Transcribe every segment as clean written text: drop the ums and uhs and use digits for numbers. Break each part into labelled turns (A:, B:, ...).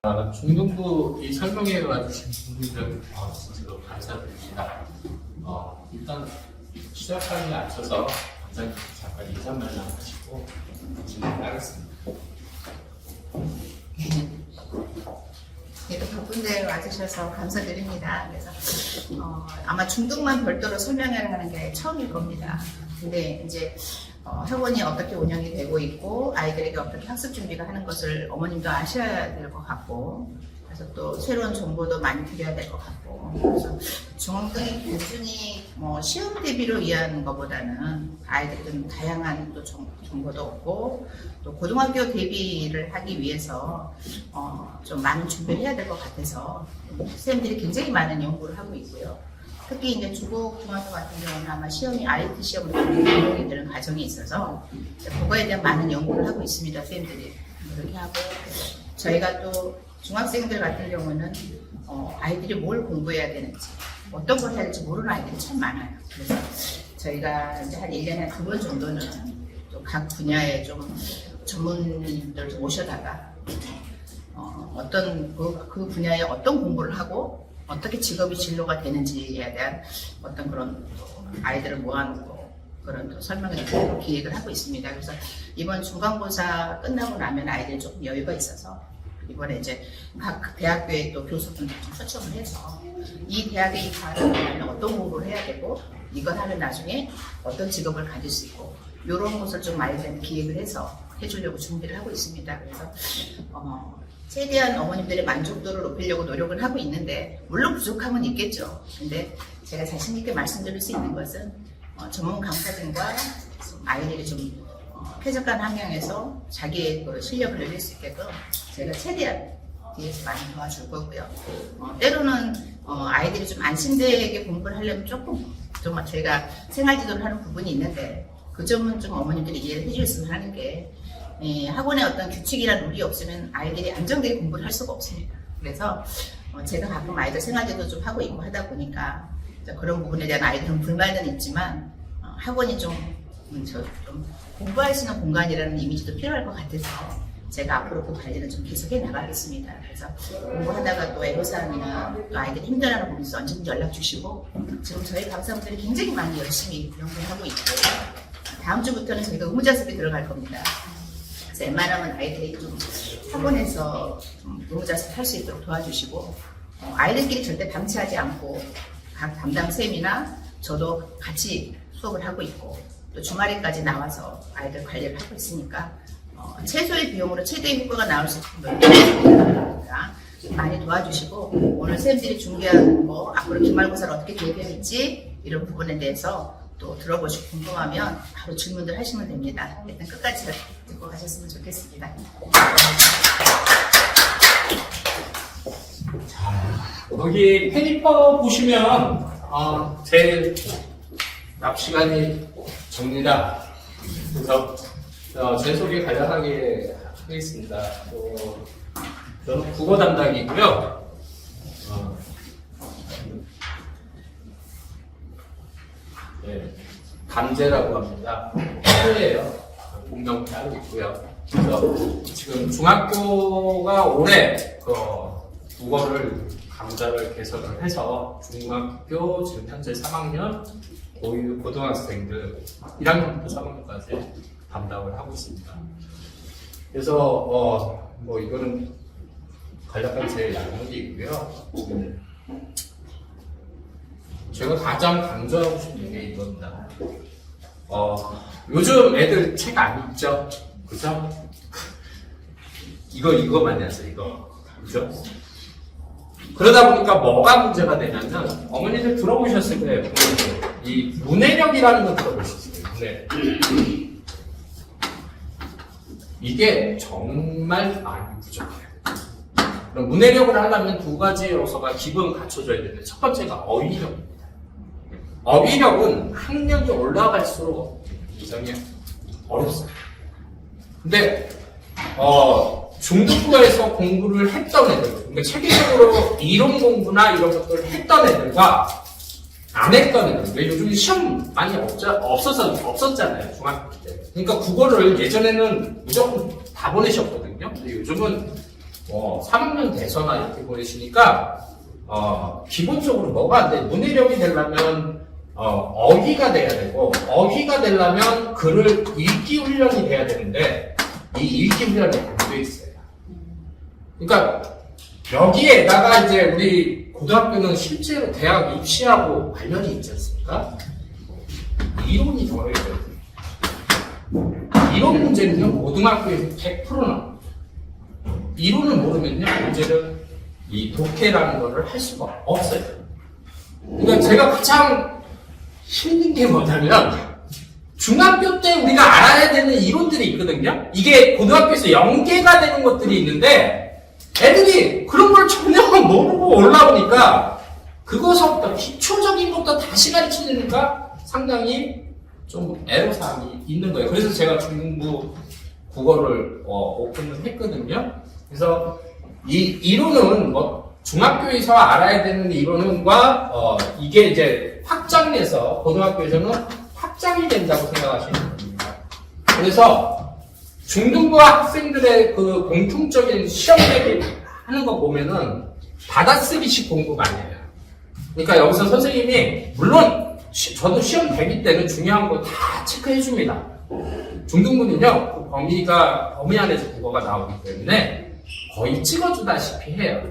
A: 중등부 이 설명해 와주신 분들 진짜로 감사드립니다. 일단 시작하기에 앞서서 원장님 잠깐 인사 말씀 하시고 진행하겠습니다.
B: 네, 또 바쁜데 와주셔서 감사드립니다. 그래서 아마 중등만 별도로 설명을 하는 게 처음일 겁니다. 근데 이제 학원이 어떻게 운영이 되고 있고 아이들에게 어떻게 학습 준비가 하는 것을 어머님도 아셔야 될 것 같고, 그래서 또 새로운 정보도 많이 드려야 될 것 같고, 그래서 중등이 단순히 시험 대비로 위한 것보다는 아이들이 좀 다양한 또 정보도 얻고, 또 고등학교 대비를 하기 위해서 좀 많은 준비를 해야 될 것 같아서 선생님들이 굉장히 많은 연구를 하고 있고요. 특히 이제 중국 중학교 같은 경우는 아마 시험이 RT 시험으로 운영이 되는 과정이 있어서 그거에 대한 많은 연구를 하고 있습니다. 선생님들이 그렇게 하고, 저희가 또 중학생들 같은 경우는 아이들이 뭘 공부해야 되는지, 어떤 걸 해야 될지 모르는 아이들이 참 많아요. 그래서 저희가 이제 한 1년에 2번 정도는 또 각 분야에 좀 전문인들 좀 모셔다가 어떤 그 분야에 어떤 공부를 하고 어떻게 직업이 진로가 되는지에 대한 어떤 그런 아이들을 모아놓고 그런 또 설명을 드리고 기획을 하고 있습니다. 그래서 이번 중간고사 끝나고 나면 아이들이 조금 여유가 있어서 이번에 이제 각 대학교에 또 교수분들 좀 초청을 해서 이 대학에 이 과를 하면 어떤 공부를 해야 되고 이걸 하면 나중에 어떤 직업을 가질 수 있고 이런 것을 좀 아이들한테 기획을 해서 해주려고 준비를 하고 있습니다. 그래서 최대한 어머님들의 만족도를 높이려고 노력을 하고 있는데 물론 부족함은 있겠죠. 근데 제가 자신 있게 말씀드릴 수 있는 것은 전문 강사진과 아이들이 좀 쾌적한 환경에서 자기의 그 실력을 늘릴 수 있게끔 제가 최대한 뒤에서 많이 도와줄 거고요. 때로는 아이들이 좀 안심되게 공부를 하려면 조금 좀 제가 생활지도를 하는 부분이 있는데 그 점은 좀 어머님들이 이해를 해주셨으면 하는 게, 학원에 어떤 규칙이나 룰이 없으면 아이들이 안정되게 공부를 할 수가 없습니다. 그래서 제가 가끔 아이들 생활지도 좀 하고 있고 하다 보니까 그런 부분에 대한 아이들은 불만은 있지만 학원이 좀 공부할 수 있는 공간이라는 이미지도 필요할 것 같아서 제가 앞으로 그 관리를 좀 계속해 나가겠습니다. 그래서 공부하다가 또 애로사항이나 또 아이들이 힘들어하는 부분이 있어 언제든지 연락 주시고, 지금 저희 강사분들이 굉장히 많이 열심히 연구하고 있고 다음 주부터는 저희가 의무자습에 들어갈 겁니다. 그래서 웬만하면 아이들이 좀 학원에서 의무자습 할 수 있도록 도와주시고, 아이들끼리 절대 방치하지 않고 각 담당 쌤이나 저도 같이 수업을 하고 있고 또 주말에까지 나와서 아이들 관리를 하고 있으니까 최소의 비용으로 최대의 효과가 나올 수 있도록 많이 도와주시고, 오늘 쌤들이 준비한 거 앞으로 기말고사를 어떻게 계획했는지 이런 부분에 대해서 또 들어보시고 궁금하면 바로 질문들 하시면 됩니다. 일단 끝까지 듣고 가셨으면 좋겠습니다.
A: 자, 여기 페이퍼 보시면 제 앞 시간이 접니다. 그래서 제 소개 간략하게 하겠습니다. 저는 국어 담당이고요. 네, 담재라고 합니다. 따로예요. 본명 따로 있고요. 그래서 지금 중학교가 올해 국어를 강좌를 개설을 해서 중학교 지금 현재 3학년 고등학생들 1학년부터 3학년까지 담당을 하고 있습니다. 그래서 이거는 간략한 제 양목이고요. 지금 제가 가장 강조하고 싶은 게 이겁니다. 요즘 애들 책 안 읽죠? 그죠? 이거 많이 하세요, 이거. 그죠? 그러다 보니까 뭐가 문제가 되냐면, 어머니들 들어보셨을 거예요. 이 문해력이라는 거 들어보셨어요. 문해력. 이게 정말 많이 부족해요. 그럼 문해력을 하려면 두 가지 요소가 기본 갖춰져야 되는데, 첫 번째가 어휘력입니다. 어휘력은 학력이 올라갈수록 굉장히 어렵어요. 근데 중등부에서 공부를 했던 애들, 그러니까 체계적으로 이론 공부나 이런 것들을 했던 애들과 안 했던 애들, 왜 요즘 시험 많이 없었잖아요, 중학교 때. 그러니까 국어를 예전에는 무조건 다 보내셨거든요. 근데 요즘은 3학년 돼서나 이렇게 보내시니까 기본적으로 뭐가 안 돼? 문해력이 되려면 어휘가 돼야 되고, 어휘가 되려면 글을 읽기 훈련이 돼야 되는데, 이 읽기 훈련이 안 돼 있어요. 그러니까 여기에다가 이제 우리 고등학교는 실제로 대학 입시하고 관련이 있지 않습니까? 이론이 더해져요. 이론 문제는요, 고등학교에서 100% 나옵니다. 이론을 모르면요, 문제는 이 독해라는 거를 할 수가 없어요. 그러니까 제가 가장 힘든 게 뭐냐면, 중학교 때 우리가 알아야 되는 이론들이 있거든요? 이게 고등학교에서 연계가 되는 것들이 있는데, 애들이 그런 걸 전혀 모르고 올라오니까, 그것부터 기초적인 것도 다시 가르치니까 상당히 좀 애로사항이 있는 거예요. 그래서 제가 중등부 국어를 오픈을 했거든요. 그래서 이 이론은 뭐 중학교에서 알아야 되는 이론과 이게 이제 확장돼서 고등학교에서는 확장이 된다고 생각하시면 됩니다. 그래서 중등부 학생들의 그 공통적인 시험 대비 하는 거 보면은 받아쓰기식 공부 많이 해요. 그러니까 여기서 선생님이 물론 저도 시험 대비 때는 중요한 거 다 체크해 줍니다. 중등부는요, 그 범위 안에서 국어가 나오기 때문에 거의 찍어주다시피 해요.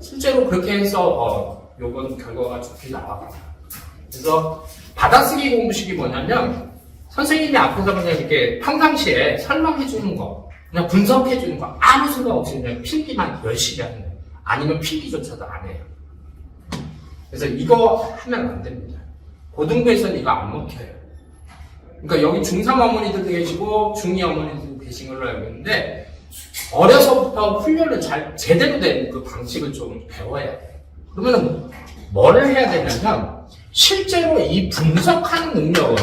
A: 실제로 그렇게 해서 요건 결과가 좋게 나와요. 그래서 받아쓰기 공부식이 뭐냐면 선생님이 앞에서 그냥 이렇게 평상시에 설명해 주는 거, 그냥 분석해 주는 거 아무 생각 없이 그냥 필기만 열심히 하는 거예요. 아니면 필기조차도 안 해요. 그래서 이거 하면 안 됩니다. 고등부에서는 이거 안 먹혀요. 그러니까 여기 중3 어머니들도 계시고 중2 어머니들도 계신 걸로 알고 있는데 어려서부터 훈련을 제대로 된 그 방식을 좀 배워야 돼요. 그러면 뭐를 해야 되냐면 실제로 이 분석하는 능력을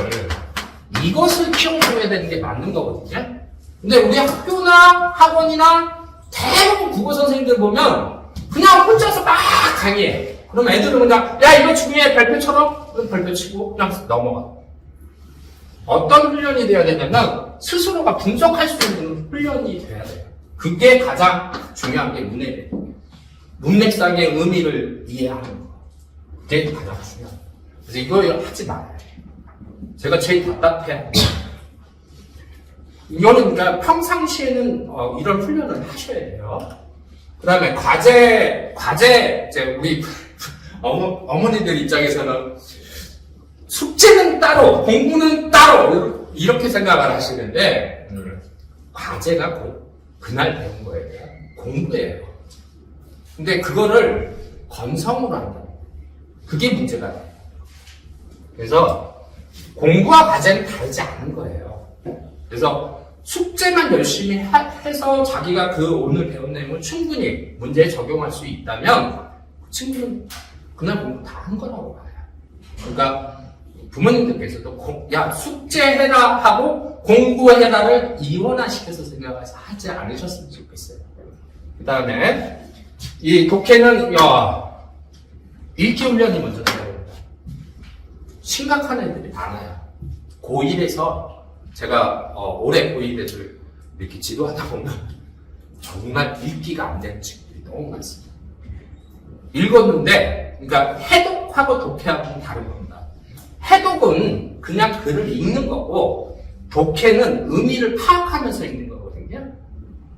A: 이것을 키워줘야 되는 게 맞는 거거든요. 근데 우리 학교나 학원이나 대부분 국어 선생님들 보면 그냥 혼자서 막 강의해. 그럼 애들은 그냥 야 이거 중요해 발표처럼 그럼 발표 치고 그냥 넘어가. 어떤 훈련이 돼야 되냐면 스스로가 분석할 수 있는 훈련이 돼야 돼요. 그게 가장 중요한 게 문맥. 문맥상의 의미를 이해하는 거. 그게 가장 중요해요. 그래서 이거 하지 말아요. 제가 제일 답답해. 이거는 그러니까 평상시에는 이런 훈련을 하셔야 돼요. 그 다음에 과제, 이제 우리 어머니들 입장에서는 숙제는 따로, 공부는 따로, 이렇게 생각을 하시는데, 과제가 그날 배운 거예요. 공부예요. 근데 그거를 건성으로 한다. 그게 문제가 돼요. 그래서 공부와 과제는 다르지 않은 거예요. 그래서 숙제만 열심히 해서 자기가 그 오늘 배운 내용을 충분히 문제에 적용할 수 있다면 그 친구는 그날 공부 다 한 거라고 봐요. 그러니까 부모님들께서도 야 숙제해라 하고 공부해라를 이원화시켜서 생각해서 하지 않으셨으면 좋겠어요. 그 다음에 이 독해는 읽기 훈련이 먼저 돼야 됩니다. 심각한 애들이 많아요. 고1에서 제가 올해 고1 애들 이렇게 지도하다 보면 정말 읽기가 안 되는 친구들이 너무 많습니다. 읽었는데 그러니까 해독하고 독해하고는 다른 겁니다. 해독은 그냥 글을 읽는 거고 독해는 의미를 파악하면서 읽는 거거든요.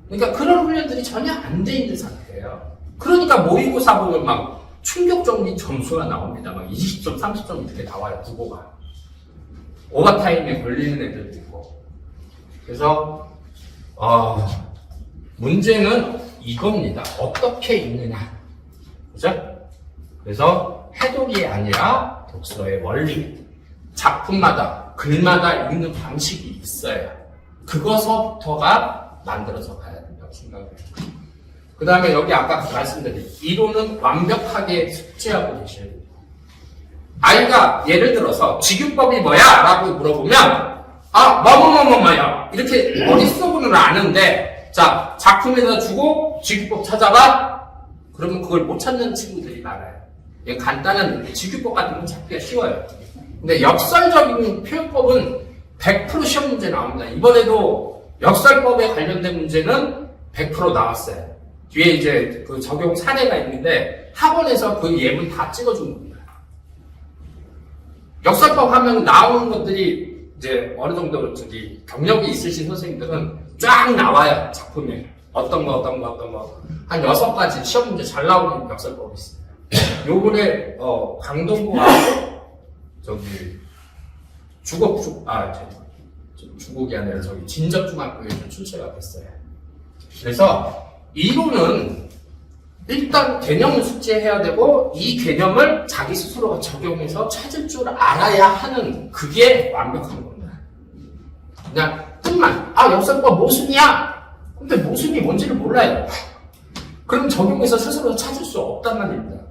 A: 그러니까 그런 훈련들이 전혀 안 돼 있는 상태예요. 그러니까 모의고사 보면 막 충격적인 점수가 나옵니다. 막 20점, 30점 이렇게 나와요, 국어가. 오버타임에 걸리는 애들도 있고. 그래서, 문제는 이겁니다. 어떻게 읽느냐. 그죠? 그래서 해독이 아니라 독서의 원리. 작품마다, 글마다 읽는 방식이 있어요. 그것부터가 만들어서 가야 된다고 생각해요. 그 다음에 여기 아까 말씀드린 이론은 완벽하게 숙지하고 계셔야 됩니다. 아이가 예를 들어서 직유법이 뭐야? 라고 물어보면 뭐야 이렇게 머릿속으로는 아는데 자 작품에다 주고 직유법 찾아봐? 그러면 그걸 못 찾는 친구들이 많아요. 간단한 직유법 같은 건 찾기가 쉬워요. 근데 역설적인 표현법은 100% 시험 문제 나옵니다. 이번에도 역설법에 관련된 문제는 100% 나왔어요. 뒤에 이제 그 적용 사례가 있는데 학원에서 그 예문 다 찍어주는 겁니다. 역설법 하면 나오는 것들이 이제 어느 정도 경력이 있으신 선생님들은 쫙 나와요. 작품에. 어떤 거. 한 6가지 시험 문제 잘 나오는 역설법이 있습니다. 요번에, 광동구하고, 주곡이 아니라 진접중학교에서 출제가 됐어요. 그래서 이론은 일단 개념을 숙지해야 되고 이 개념을 자기 스스로가 적용해서 찾을 줄 알아야 하는 그게 완벽한 겁니다. 그냥 뜻만 역설법 모순이야. 근데 모순이 뭔지를 몰라요. 그럼 적용해서 스스로 찾을 수 없단 말입니다.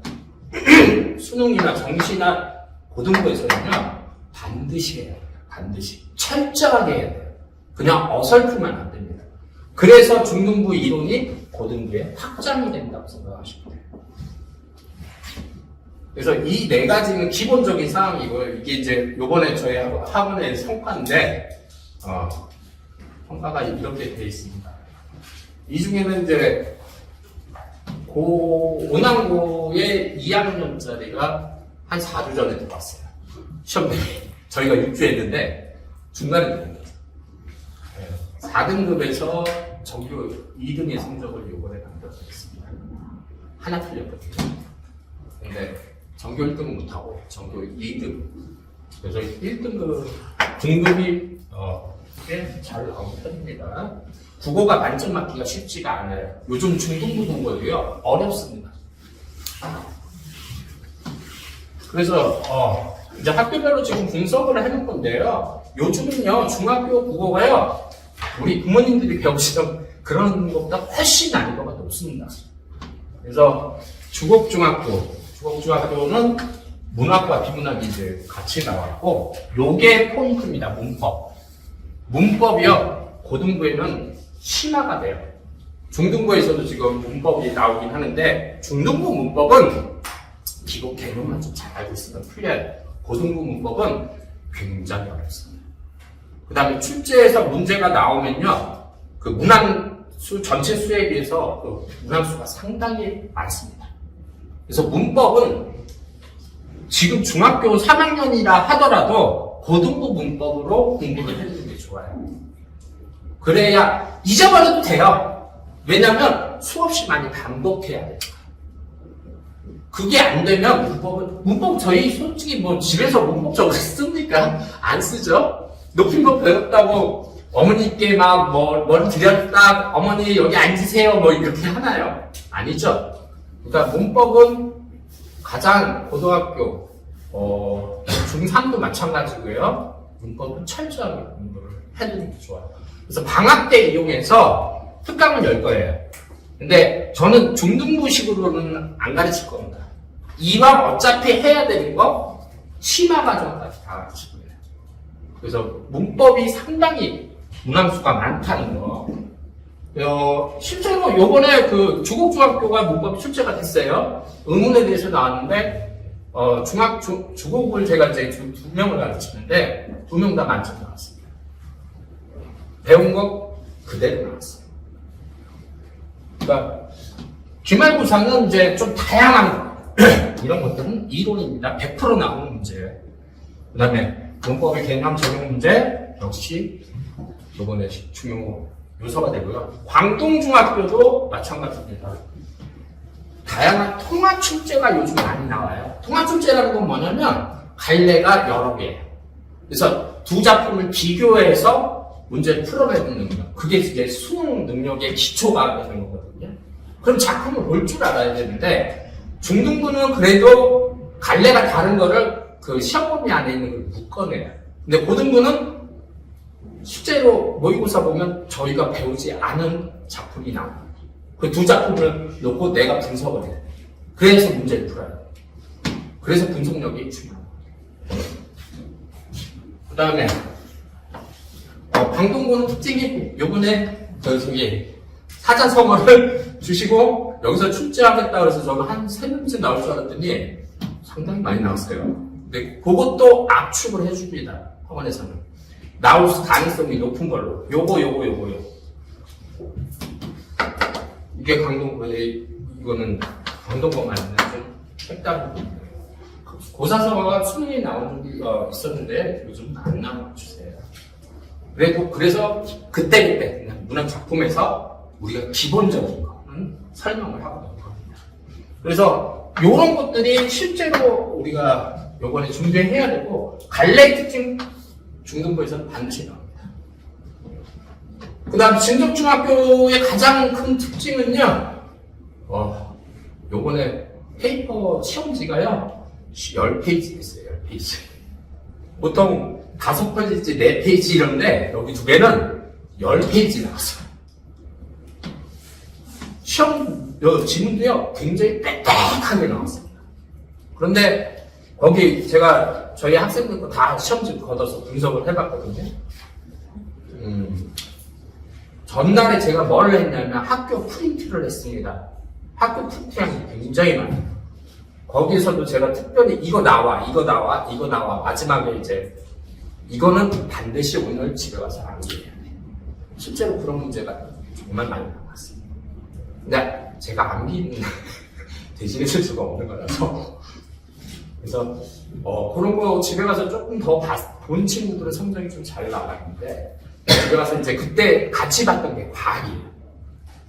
A: 수능이나 정시나 고등부에서는요 반드시 해야 돼요. 반드시 철저하게 해야 돼요. 그냥 어설프면 안 됩니다. 그래서 중등부 이론이 고등부에 확장이 된다고 생각하시면 돼요. 그래서 이 4가지는 기본적인 사항이고요. 이게 이제 요번에 저희 학원의 성과인데 성과가 이렇게 되어 있습니다. 이 중에는 이제 원앙고의 2학년짜리가 한 4주 전에 들어왔어요. 시험 대비. 저희가 6주 했는데 중간에 들어온 거죠. 4등급에서 전교 2등의 성적을 요번에 만들어냈습니다. 하나 틀렸거든요. 근데 전교 1등은 못하고 전교 2등. 그래서 1등급 등급이 꽤 잘 나온 편입니다. 국어가 만점 맞기가 쉽지가 않아요. 요즘 중등부 국어도요 어렵습니다. 그래서 이제 학교별로 지금 분석을 해놓은 건데요. 요즘은요 중학교 국어가요 우리 부모님들이 배우시던 그런 것보다 훨씬 난이도가 높습니다. 그래서 주곡중학교는 문학과 비문학이 이제 같이 나왔고 요게 포인트입니다. 문법이요 고등부에는 심화가 돼요. 중등부에서도 지금 문법이 나오긴 하는데 중등부 문법은 기본 개념만 좀 잘 알고 있으면 풀려요. 고등부 문법은 굉장히 어렵습니다. 그 다음에 출제에서 문제가 나오면요 그 문항수 전체 수에 비해서 그 문항수가 상당히 많습니다. 그래서 문법은 지금 중학교 3학년이라 하더라도 고등부 문법으로 공부를 해주는 게 좋아요. 그래야 잊어버려도 돼요. 왜냐면 수없이 많이 반복해야 돼요. 그게 안 되면 문법 저희 솔직히 뭐 집에서 문법적으로 씁니까? 안 쓰죠? 높임법 배웠다고 어머니께 막 뭘 드렸다, 어머니 여기 앉으세요, 뭐 이렇게 하나요? 아니죠. 그러니까 문법은 가장 고등학교, 중3도 마찬가지고요. 문법은 철저하게 공부를 해주는 게 좋아요. 그래서 방학 때 이용해서 특강을 열 거예요. 근데 저는 중등부식으로는 안 가르칠 겁니다. 이왕 어차피 해야 되는 거 심화 과정까지 다 가르칠 거예요. 그래서 문법이 상당히 문항수가 많다는 거. 실제로 요번에 그 주곡중학교가 문법이 출제가 됐어요. 의문에 대해서 나왔는데 주곡을 제가 이제 2명을 가르치는데 2명 다 만점 나왔습니다. 배운 거 그대로 나왔어요. 그러니까 기말고사는 이제 좀 다양한 이런 것들은 이론입니다. 100% 나오는 문제예요. 그 다음에 문법의 개념 적용 문제 역시 이번에 중요 요소가 되고요. 광동중학교도 마찬가지입니다. 다양한 통합 출제가 요즘 많이 나와요. 통합 출제라는 건 뭐냐면 갈래가 여러 개예요. 그래서 두 작품을 비교해서 문제를 풀어내는 능력. 그게 이제 수능 능력의 기초가 되는 거거든요. 그럼 작품을 볼 줄 알아야 되는데 중등부는 그래도 갈래가 다른 거를 그 시험범위 안에 있는 걸 묶어내요. 근데 고등부는 실제로 모의고사 보면 저희가 배우지 않은 작품이 나옵니다. 그 두 작품을 놓고 내가 분석을 해요. 그래서 문제를 풀어요. 그래서 분석력이 중요합니다. 그 다음에 광동고는 특징이 요번에 저기 사자성어를 주시고 여기서 출제하겠다 그래서 저는 한 3문제 나올 줄 알았더니 상당히 많이 나왔어요. 근데 그것도 압축을 해줍니다. 학원에서는. 나올 가능성이 높은 걸로. 요거. 이게 이거는 강동고만 좀 색다른 겁니다. 고사성어가 수능이 나온 적이 있었는데 요즘 안 나오고 주세요. 그래서 그때 그냥 문학 작품에서 우리가 기본적인 거는 설명을 하고 있는 겁니다. 그래서 이런 것들이 실제로 우리가 요번에 준비해야 되고 갈래 특징 중등부에서는 반드시 나옵니다. 그 다음 진덕중학교의 가장 큰 특징은요, 요번에 페이퍼 시험지가요 10페이지 됐어요. 10페이지. 보통 5페이지, 4페이지 이런데 여기 2개는 10페이지 나왔어요. 시험 지문도요 굉장히 빽빽하게 나왔습니다. 그런데 거기 제가 저희 학생들 거 다 시험지 걷어서 분석을 해봤거든요. 전날에 제가 뭘 했냐면 학교 프린트를 했습니다. 학교 프린트량이 굉장히 많아요. 거기서도 제가 특별히 이거 나와 마지막에 이제 이거는 반드시 오늘 집에 가서 암기해야 돼. 실제로 그런 문제가 정말 많이 나왔습니다. 근데 제가 암기는 대신해 줄 수가 없는 거라서 그래서 그런 거 집에 가서 조금 더 본 친구들은 성적이 좀 잘 나왔는데 집에 가서 이제 그때 같이 봤던 게 과학이에요.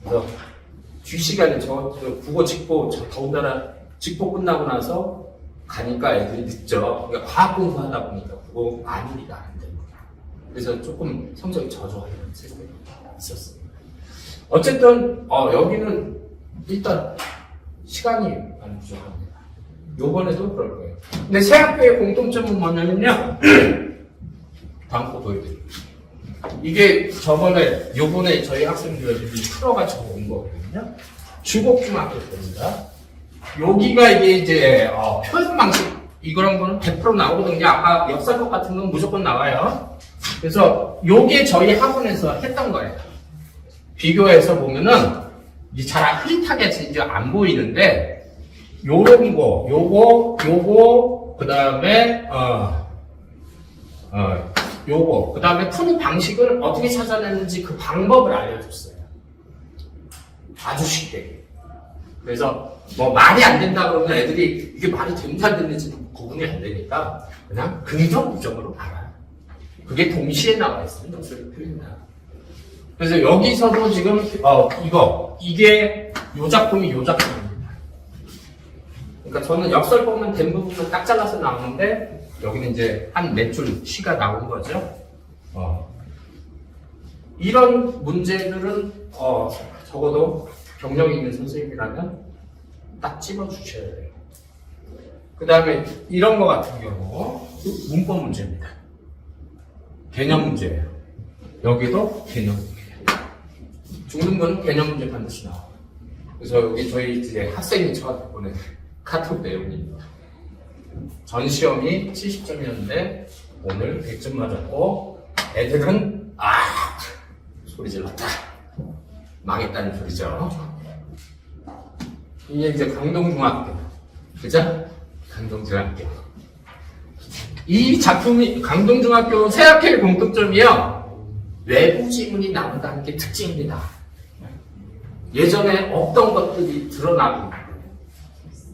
A: 그래서 뒷시간에 저 국어 직보 더군다나 직보 끝나고 나서 가니까 애들이 늦죠. 그러니까 과학 공부하다 보니까 국어 암기가 안 됩니다. 그래서 조금 성적이 저조하는 세상이 있었습니다. 어쨌든 여기는 일단 시간이 많이 부족합니다. 요번에도 그럴 거예요. 근데 새 학교의 공통점은 뭐냐면요. 다음 거 보여드릴게요. 이게 요번에 저희 학생들이 풀어가지고 온 거거든요. 주곡중학교 겁니다. 여기가 이제 표현 방식 이런 거는 100% 나오거든요. 아까 역사법 같은 건 무조건 나와요. 그래서 요게 저희 학원에서 했던 거예요. 비교해서 보면은 이게 잘 흐릿하게 이제 안 보이는데 요런 거, 요거 그 다음에 요거 그 다음에 푸는 방식을 어떻게 찾아내는지 그 방법을 알려줬어요. 아주 쉽게. 그래서 뭐 말이 안 된다 그러면 애들이 이게 말이 되는지 안 되는지 구분이 안 되니까 그냥 긍정적으로 알아요. 그게 동시에 나와 있으면 역설을 표현해요. 그래서 여기서도 지금 이게 요 작품이 요 작품입니다. 그러니까 저는 역설법은 된 부분을 딱 잘라서 나오는데 여기는 이제 한 몇 줄 시가 나온 거죠. 이런 문제들은 적어도 경력 있는 선생님이라면 딱 집어주셔야 돼요. 그 다음에 이런 거 같은 경우 문법 문제입니다. 개념 문제예요. 여기도 개념 문제예요. 중등부는 개념 문제 반드시 나와요. 그래서 여기 저희 이제 학생이 저한테 보낸 카톡 내용입니다. 전 시험이 70점이었는데 오늘 100점 맞았고 애들은 소리 질렀다. 망했다는 소리죠. 이게 이제 강동중학교. 그죠? 강동중학교. 이 작품이 강동중학교 새학기의 공통점이요. 외부 지문이 나온다는 게 특징입니다. 예전에 없던 것들이 드러나고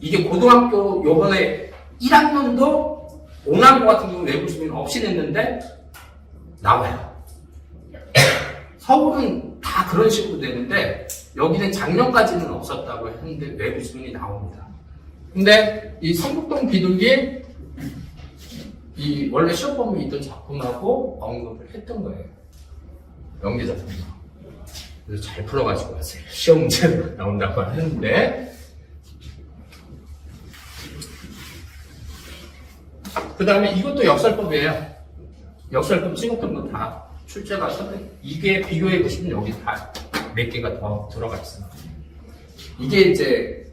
A: 이게 고등학교 요번에 1학년도 오남고 같은 경우 외부 지문 없이 냈는데 나와요. 서울은 다 그런 식으로 되는데 여기는 작년까지는 없었다고 했는데 외부 지문이 나옵니다. 근데 이 성북동 비둘기 이 원래 시험범위 있던 작품하고 언급을 했던 거예요. 연기 작품이요. 그래서 잘 풀어가지고 왔어요. 시험 문제로 나온다고 하는데 그 다음에 이것도 역설법이에요. 역설법 찍었던 거 다 출제가서 이게 비교해 보시면 여기 다 몇 개가 더 들어가 있습니다. 이게 이제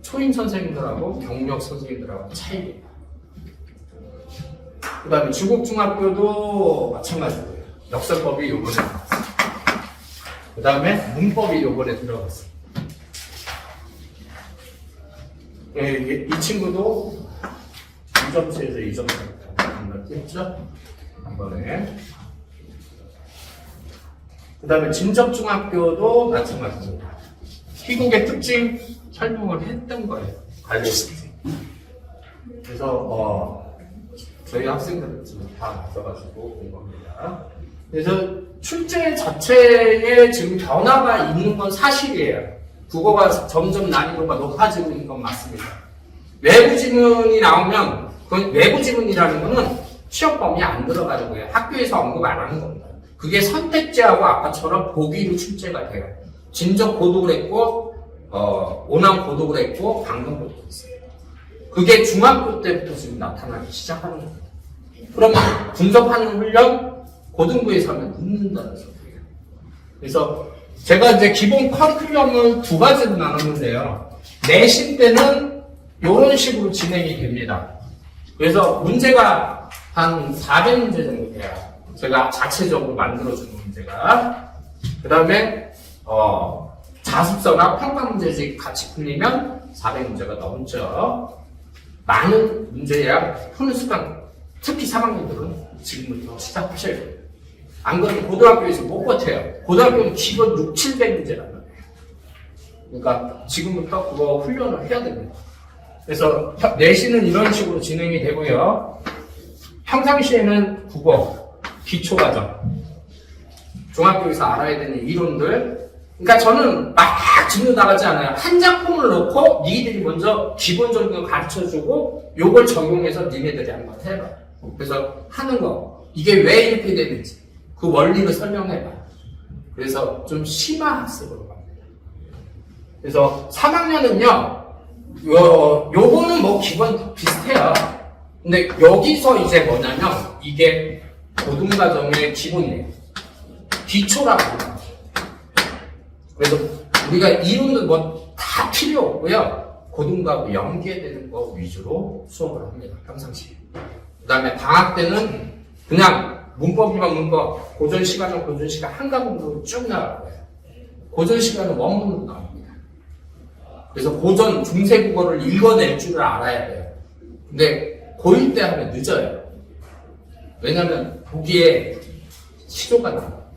A: 초임 선생님들하고 경력 선생님들하고 차이입니다. 그 다음에 주곡중학교도 마찬가지고요. 역설법이 요번에 나왔어요. 그 다음에 문법이 요번에 들어갔어요. 이 친구도 2점수에서 2점수 한번 했죠? 한 번에. 그 다음에 진적중학교도 마찬가지입니다. 희곡의 특징 설명을 했던 거예요. 관련 특징. 그래서 저희 학생들은 지금 다 맞아가지고 온 겁니다. 그래서 출제 자체에 지금 변화가 있는 건 사실이에요. 국어가 점점 난이도가 높아지고 있는 건 맞습니다. 외부 지문이 나오면 그 외부 지문이라는 거는 취업 범위에 안 들어가는 거예요. 학교에서 언급 안 하는 겁니다. 그게 선택지하고 아까처럼 보기로 출제가 돼요. 진적 고독을 했고 오남 고독을 했고 방금 고독을 했어요. 그게 중학교 때부터 지금 나타나기 시작하는 겁니다. 그러면 분석하는 훈련 고등부에서 하면 늦는다는 소리예요. 그래서 제가 이제 기본 커리큘럼을 두 가지로 나눴는데요. 내신 때는 이런 식으로 진행이 됩니다. 그래서 문제가 한 400문제 정도 돼요. 제가 자체적으로 만들어주는 문제가. 그 다음에 자습서나 평가문제집 같이 풀리면 400문제가 넘죠. 많은 문제야 푸는 습관, 특히 3학년들은 지금부터 시작하셔야 돼요. 안 그러면 고등학교에서 못 버텨요. 고등학교는 기본 6, 700문제란 말이에요. 그러니까 지금부터 그거 훈련을 해야 됩니다. 그래서 내신은 이런 식으로 진행이 되고요. 평상시에는 국어, 기초과정, 중학교에서 알아야 되는 이론들. 그러니까 저는 막 짚고 나가지 않아요. 한 작품을 놓고 니들이 먼저 기본적인 거 가르쳐주고 요걸 적용해서 니네들이 한번 해봐. 그래서 하는 거. 이게 왜 이렇게 되는지 그 원리를 설명해봐. 그래서 좀 심화 학습으로 갑니다. 그래서 3학년은요. 요거는 뭐 기본 비슷해요. 근데 여기서 이제 뭐냐면 이게 고등과정의 기본이에요. 기초라고 합니다. 그래서 우리가 이론도 뭐 다 필요 없고요. 고등과하고 연계되는 거 위주로 수업을 합니다. 평상시에. 그 다음에 방학 때는 그냥 문법이면 문법, 고전 시간은 고전 시간 한 과목으로 쭉 나갈 거예요. 고전 시간은 원문으로 나옵니다. 그래서 고전 중세 국어를 읽어낼 줄을 알아야 돼요. 근데 고1 때 하면 늦어요. 왜냐하면 보기에 시조가 나와요.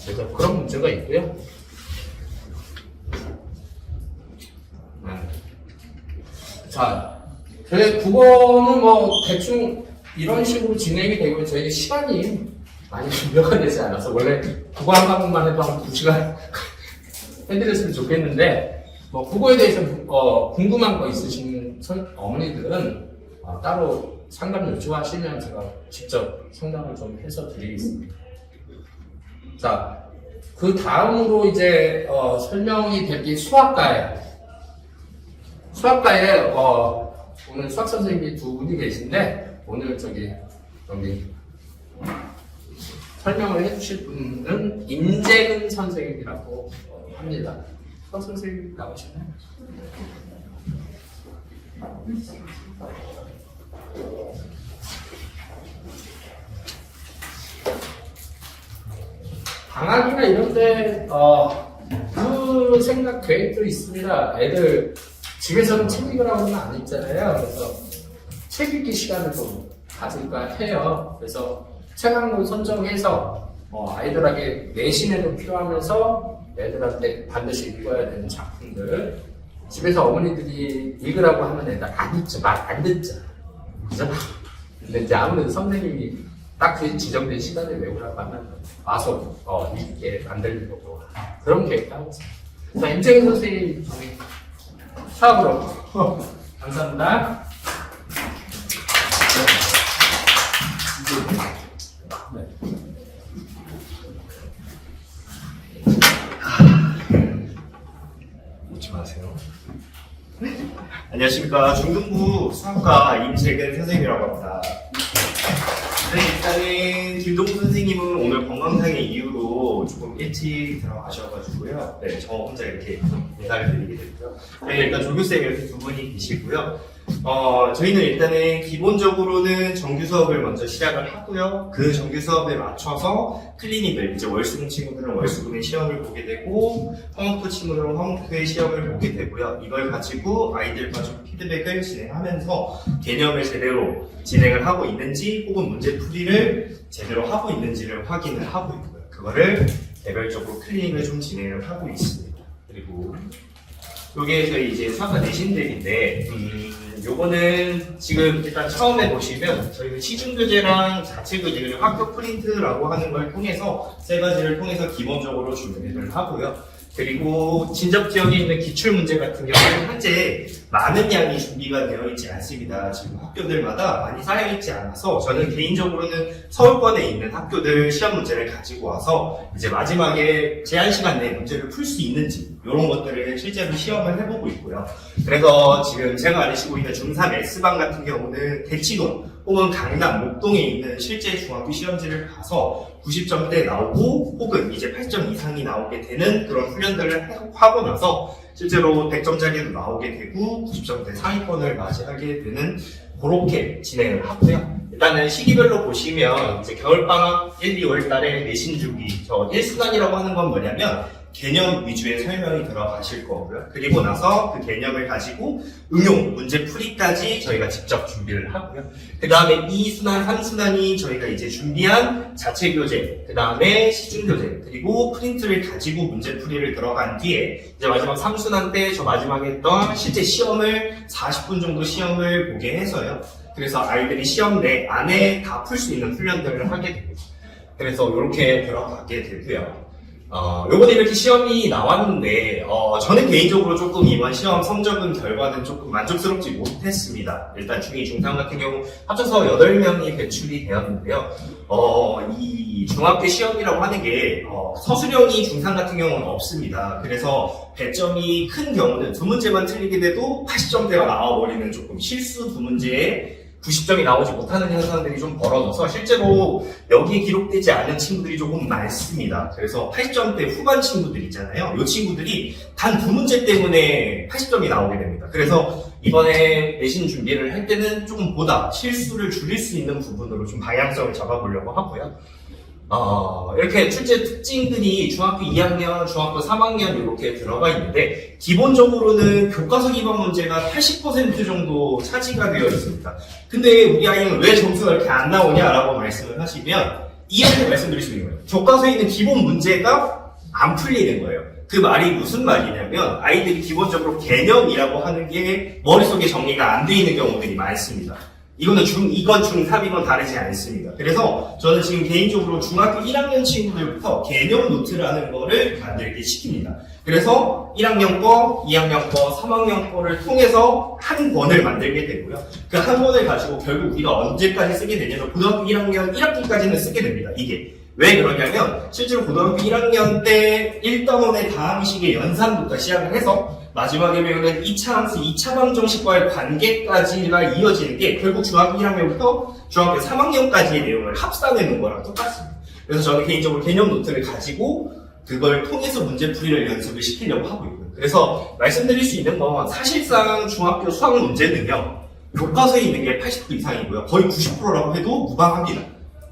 A: 그래서 그런 문제가 있고요. 자, 저희 국어는 뭐 대충 이런 식으로 진행이 되고 저희 시간이 많이 준비가 되지 않아서 원래 국어 한 과목만 해도 한 2시간 해드렸으면 좋겠는데 뭐 국어에 대해서 궁금한 거 있으신 어머니들은 따로 상담 요청하시면 제가 직접 상담을 좀 해서 드리겠습니다. 자, 그 다음으로 이제 설명이 될 게 수학과예요. 수학과에 오늘 수학 선생님이 두 분이 계신데 오늘 여기 설명을 해주실 분은 임재근 선생님이라고 합니다. 수학 선생님 나오시나요? 방학이나 이런데 그 생각 계획도 있습니다. 애들 집에서는 책 읽으라고는 안 읽잖아요. 그래서 책 읽기 시간을 좀 가질까 해요. 그래서 책 한 권 선정해서 아이들에게 내신에도 필요하면서 애들한테 반드시 읽어야 되는 작품들 집에서 어머니들이 읽으라고 하면 애들 안 읽죠. 말 안 듣죠. 그죠? 근데 이제 아무래도 선생님이 딱 그 지정된 시간에 외우라고 하면 와서 읽게 만들려고 그런 계획도 하고 있습니다. 자, 임재근 선생님 수학으로 감사합니다. 네.
C: 웃지 마세요. 안녕하십니까. 중등부 수학과 임재근 선생님이라고 합니다. 네, 일단은 김동수 선생님은 오늘 건강상의 이유로 조금 일찍 들어가셔가지고요. 네, 저 혼자 이렇게 인사를 드리게 됐고요. 네, 일단 조교쌤 이렇게 두 분이 계시고요. 저희는 일단은 기본적으로는 정규 수업을 먼저 시작을 하고요. 그 정규 수업에 맞춰서 클리닉을, 이제 월수금 친구들은 월수금의 시험을 보게 되고, 화목토 친구들은 화목토의 시험을 보게 되고요. 이걸 가지고 아이들과 좀 피드백을 진행하면서 개념을 제대로 진행을 하고 있는지, 혹은 문제풀이를 제대로 하고 있는지를 확인을 하고 있고요. 그거를 개별적으로 클리닉을 좀 진행을 하고 있습니다. 그리고 요게 저희 이제 수학과 내신들인데 요거는 지금 일단 처음에 보시면 저희는 시중교재랑 자체교재 그리고 학교 프린트라고 하는 걸 통해서 세 가지를 통해서 기본적으로 준비를 하고요. 그리고 진접 지역에 있는 기출 문제 같은 경우는 현재 많은 양이 준비가 되어 있지 않습니다. 지금 학교들마다 많이 쌓여 있지 않아서 저는 개인적으로는 서울권에 있는 학교들 시험 문제를 가지고 와서 이제 마지막에 제한 시간 내에 문제를 풀 수 있는지 이런 것들을 실제로 시험을 해보고 있고요. 그래서 지금 제가 가르치고 있는 중3 S반 같은 경우는 대치동 혹은 강남, 목동에 있는 실제 중학교 시험지를 봐서 90점대 나오고 혹은 이제 8점 이상이 나오게 되는 그런 훈련들을 하고 나서 실제로 100점짜리도 나오게 되고 90점대 상위권을 맞이하게 되는 그렇게 진행을 하고요. 일단은 시기별로 보시면 이제 겨울방학 1, 2월 달에 내신 주기 저 1수단이라고 하는 건 뭐냐면 개념 위주의 설명이 들어가실 거고요. 그리고 나서 그 개념을 가지고 응용, 문제 풀이까지 저희가 직접 준비를 하고요. 그 다음에 2수단, 3수단이 저희가 이제 준비한 자체 교재, 그 다음에 시중 교재, 그리고 프린트를 가지고 문제 풀이를 들어간 뒤에 이제 마지막 3수단 때 저 마지막에 했던 실제 시험을 40분 정도 시험을 보게 해서요. 그래서 아이들이 시험 내 안에 다 풀 수 있는 훈련들을 하게 됩니다. 그래서 이렇게 들어가게 되고요. 요번에 이렇게 시험이 나왔는데, 저는 개인적으로 조금 이번 시험 성적은 결과는 조금 만족스럽지 못했습니다. 일단 중2, 중3 같은 경우 합쳐서 8명이 배출이 되었는데요. 이 중학교 시험이라고 하는 게, 서술형이 중3 같은 경우는 없습니다. 그래서 배점이 큰 경우는 두 문제만 틀리게 돼도 80점대가 나와버리는 조금 실수 두 문제에 90점이 나오지 못하는 현상들이 좀 벌어져서 실제로 여기에 기록되지 않은 친구들이 조금 많습니다. 그래서 80점대 후반 친구들 있잖아요. 이 친구들이 단 두 문제 때문에 80점이 나오게 됩니다. 그래서 이번에 내신 준비를 할 때는 조금 보다 실수를 줄일 수 있는 부분으로 좀 방향성을 잡아보려고 하고요. 이렇게 출제 특징들이 중학교 2학년, 중학교 3학년 이렇게 들어가 있는데 기본적으로는 교과서 기반 문제가 80% 정도 차지가 되어 있습니다. 근데 우리 아이는 왜 점수가 이렇게 안 나오냐라고 말씀을 하시면 이렇게 말씀드릴 수 있는 거예요. 교과서에 있는 기본 문제가 안 풀리는 거예요. 그 말이 무슨 말이냐면 아이들이 기본적으로 개념이라고 하는 게 머릿속에 정리가 안 돼 있는 경우들이 많습니다. 이건 중3, 이건 다르지 않습니다. 그래서 저는 지금 개인적으로 중학교 1학년 친구들부터 개념 노트라는 거를 만들게 시킵니다. 그래서 1학년 거, 2학년 거, 3학년 거를 통해서 한 권을 만들게 되고요. 그 한 권을 가지고 결국 우리가 언제까지 쓰게 되냐면 고등학교 1학년 1학기까지는 쓰게 됩니다. 이게. 왜 그러냐면 실제로 고등학교 1학년 때 1단원의 다항식의 연산부터 시작을 해서 마지막에 배우는 2차 함수, 2차 방정식과의 관계까지가 이어지는 게 결국 중학교 1학년부터 중학교 3학년까지의 내용을 합산해 놓은 거랑 똑같습니다. 그래서 저는 개인적으로 개념 노트를 가지고 그걸 통해서 문제풀이를 연습을 시키려고 하고 있고요. 그래서 말씀드릴 수 있는 건 사실상 중학교 수학 문제는요. 교과서에 있는 게 80% 이상이고요. 거의 90%라고 해도 무방합니다.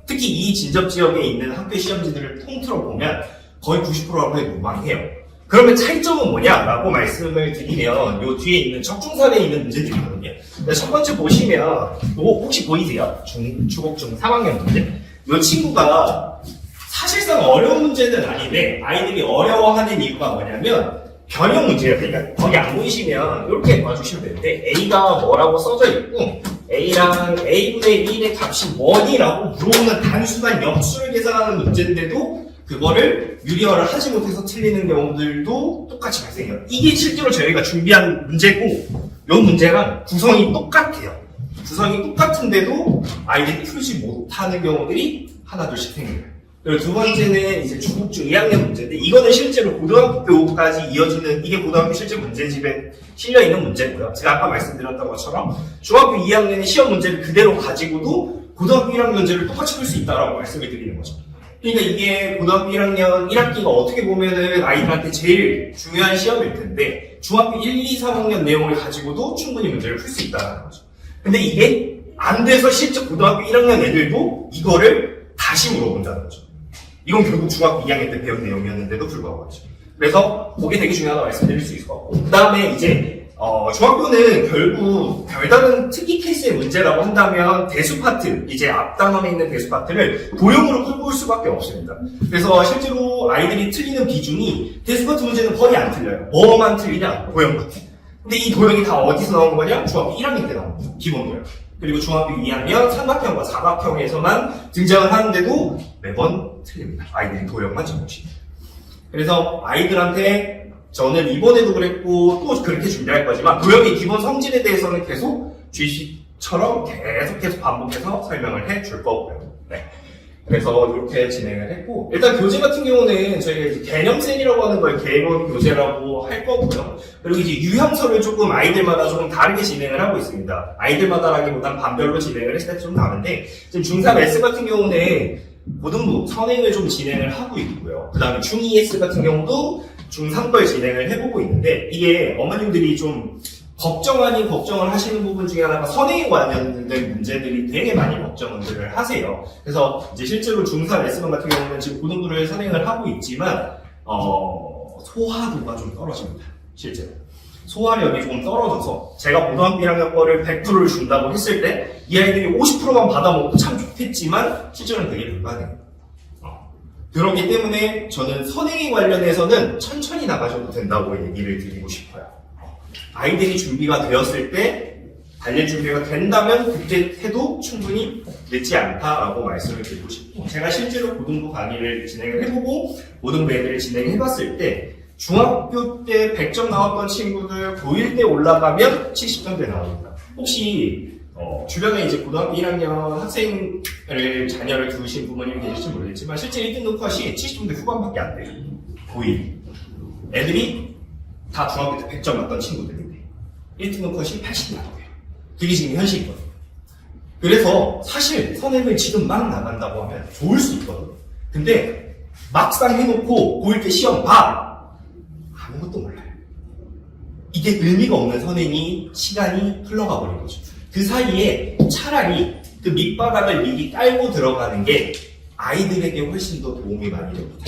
C: 특히 이 진접 지역에 있는 학교 시험지들을 통틀어 보면 거의 90%라고 해도 무방해요. 그러면 차이점은 뭐냐라고 말씀을 드리면 요 뒤에 있는 적중산에 있는 문제들이거든요. 첫 번째 보시면 요거 혹시 보이세요? 중국중 3학년 문제? 요 친구가 사실상 어려운 문제는 아닌데 아이들이 어려워하는 이유가 뭐냐면 변형 문제예요. 그러니까 거기 안 보이시면 이렇게 봐주시면 되는데 A가 뭐라고 써져 있고 A랑 A분의 1의 값이 뭐니라고 물어보는 단순한 역수를 계산하는 문제인데도 그거를 유리화를 하지 못해서 틀리는 경우들도 똑같이 발생해요. 이게 실제로 저희가 준비한 문제고 이 문제랑 구성이 똑같아요. 구성이 똑같은데도 아이들이 풀지 못하는 경우들이 하나둘씩 생겨요. 그리고 두 번째는 이제 중국중 2학년 문제인데 이거는 실제로 고등학교까지 이어지는 이게 고등학교 실제 문제집에 실려있는 문제고요. 제가 아까 말씀드렸던 것처럼 중학교 2학년의 시험 문제를 그대로 가지고도 고등학교 1학년 문제를 똑같이 풀 수 있다라고 말씀을 드리는 거죠. 그러니까 이게 고등학교 1학년 1학기가 어떻게 보면은 아이들한테 제일 중요한 시험일 텐데 중학교 1, 2, 3학년 내용을 가지고도 충분히 문제를 풀 수 있다는 거죠. 근데 이게 안 돼서 실제 고등학교 1학년 애들도 이거를 다시 물어본다는 거죠. 이건 결국 중학교 2학년 때 배운 내용이었는데도 불구하고 하죠. 그래서 그게 되게 중요하다고 말씀드릴 수 있을 것 같고 그 다음에 이제 중학교는 결국 별다른 특이 케이스의 문제라고 한다면 대수 파트, 이제 앞 단원에 있는 대수 파트를 도형으로 풀고 올 수밖에 없습니다. 그래서 실제로 아이들이 틀리는 비중이 대수 파트 문제는 거의 안 틀려요. 뭐만 틀리냐? 도형 파트. 근데 이 도형이 다 어디서 나온 거냐? 중학교 1학년 때 나옵니다. 기본 도형. 그리고 중학교 2학년 삼각형과 사각형에서만 등장을 하는데도 매번 틀립니다. 아이들이 도형만 적으시면. 그래서 아이들한테 저는 이번에도 그랬고 또 그렇게 준비할 거지만 도형의 기본 성질에 대해서는 계속 GC처럼 계속 반복해서 설명을 해줄 거고요. 네. 그래서 이렇게 진행을 했고 일단 교재 같은 경우는 저희가 개념센이라고 하는 걸 개론 교재라고 할 거고요. 그리고 이제 유형서를 조금 아이들마다 조금 다르게 진행을 하고 있습니다. 아이들마다라기보단 반별로 진행을 했을 때 좀 다른데 지금 중3 S 같은 경우는 고등부 선행을 좀 진행을 하고 있고요. 그 다음에 중2 S 같은 경우도 중3 걸 진행을 해보고 있는데 이게 어머님들이 좀 걱정 아닌 걱정을 하시는 부분 중에 하나가 선행에 관련된 문제들이 되게 많이 걱정들을 하세요. 그래서 이제 실제로 중3 S반 같은 경우는 지금 고등부를 선행을 하고 있지만 소화도가 좀 떨어집니다. 실제로. 소화력이 조금 떨어져서 제가 고등학교 1학년 거를 100%를 준다고 했을 때 이 아이들이 50%만 받아먹고 참 좋겠지만 실제로는 되게 불가능해요. 그렇기 때문에 저는 선행에 관련해서는 천천히 나가셔도 된다고 얘기를 드리고 싶어요. 아이들이 준비가 되었을 때 달릴 준비가 된다면 그때 해도 충분히 늦지 않다라고 말씀을 드리고 싶고 제가 실제로 고등부 강의를 진행을 해보고 고등부 애들을 진행해봤을 때 중학교 때 100점 나왔던 친구들 고1 때 올라가면 70점대 나옵니다. 혹시 주변에 이제 고등학교 1학년 학생을 자녀를 두신 부모님이 계실지 모르겠지만 실제 1등급 컷이 70점대 후반밖에 안 돼요. 고1 애들이 다 중학교 때 100점 났던 친구들인데 1등급 컷이 80이 나와요. 그게 지금 현실이거든요. 그래서 사실 선행을 지금 막 나간다고 하면 좋을 수 있거든요. 근데 막상 해놓고 고1 때 시험 봐! 아무것도 몰라요. 이게 의미가 없는 선행이 시간이 흘러가 버린 거죠. 그 사이에 차라리 그 밑바닥을 미리 깔고 들어가는 게 아이들에게 훨씬 더 도움이 많이 됩니다.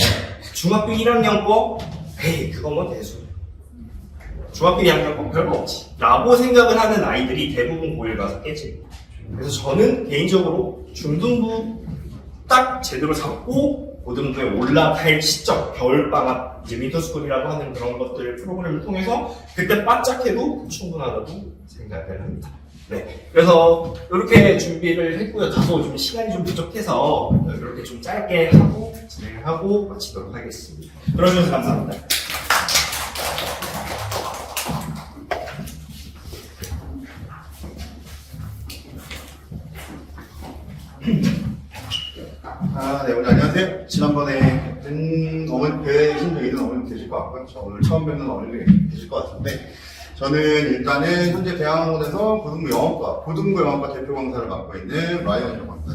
C: 중학교 1학년 거, 에이, 그거 뭐 대수. 중학교 2학년 거 별거 없지. 라고 생각을 하는 아이들이 대부분 고1 가서 깨집니다. 그래서 저는 개인적으로 중등부 딱 제대로 잡고 고등부에 올라갈 시점, 겨울방학, 이제 윈터스쿨이라고 하는 그런 것들 프로그램을 통해서 그때 바짝해도 충분하다고 생각을 합니다. 네. 그래서 이렇게 준비를 했고요. 다소 좀 시간이 좀 부족해서 이렇게 좀 짧게 하고 진행을 하고 마치도록 하겠습니다. 들어주셔서 감사합니다.
D: 네, 오늘 안녕하세요. 지난번에 뵈신 적 있는 어머님 계실 것 같고요. 저 오늘 처음 뵙는 어머님이 계실 것 같은데, 저는 일단은 현재 대학원에서 고등부 영어과 대표 강사를 맡고 있는 라이언이라고 합니다.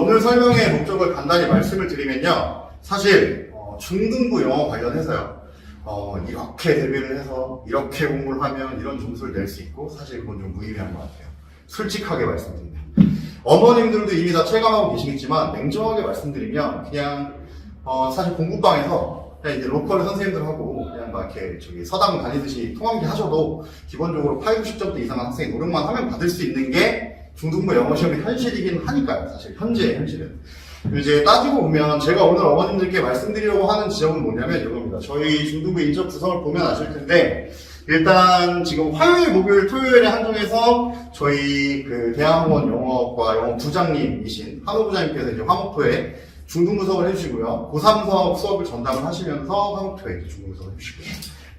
D: 오늘 설명의 목적을 간단히 말씀을 드리면요. 사실, 중등부 영어 관련해서요. 이렇게 대비를 해서 이렇게 공부를 하면 이런 점수를 낼 수 있고, 사실 그건 좀 무의미한 것 같아요. 솔직하게 말씀드립니다. 어머님들도 이미 다 체감하고 계시겠지만 냉정하게 말씀드리면 그냥 사실 공부방에서 그냥 이제 로컬 선생님들하고 그냥 막 이렇게 서당 다니듯이 통함기 하셔도 기본적으로 8, 90점대 이상한 학생이 노력만 하면 받을 수 있는 게 중등부 영어 시험의 현실이긴 하니까요. 사실 현재의 현실은. 이제 따지고 보면 제가 오늘 어머님들께 말씀드리려고 하는 지점은 뭐냐면 이겁니다. 저희 중등부 인적 구성을 보면 아실 텐데 일단 지금 화요일, 목요일, 토요일에 한정해서 저희 그 대학원 영어과 영어 부장님이신 한호 부장님께서 이제 화목토에 중등부 수업을 해주시고요. 고3 수업을 전담을 하시면서 화목토에 이제 중등부 수업을 해주시고요.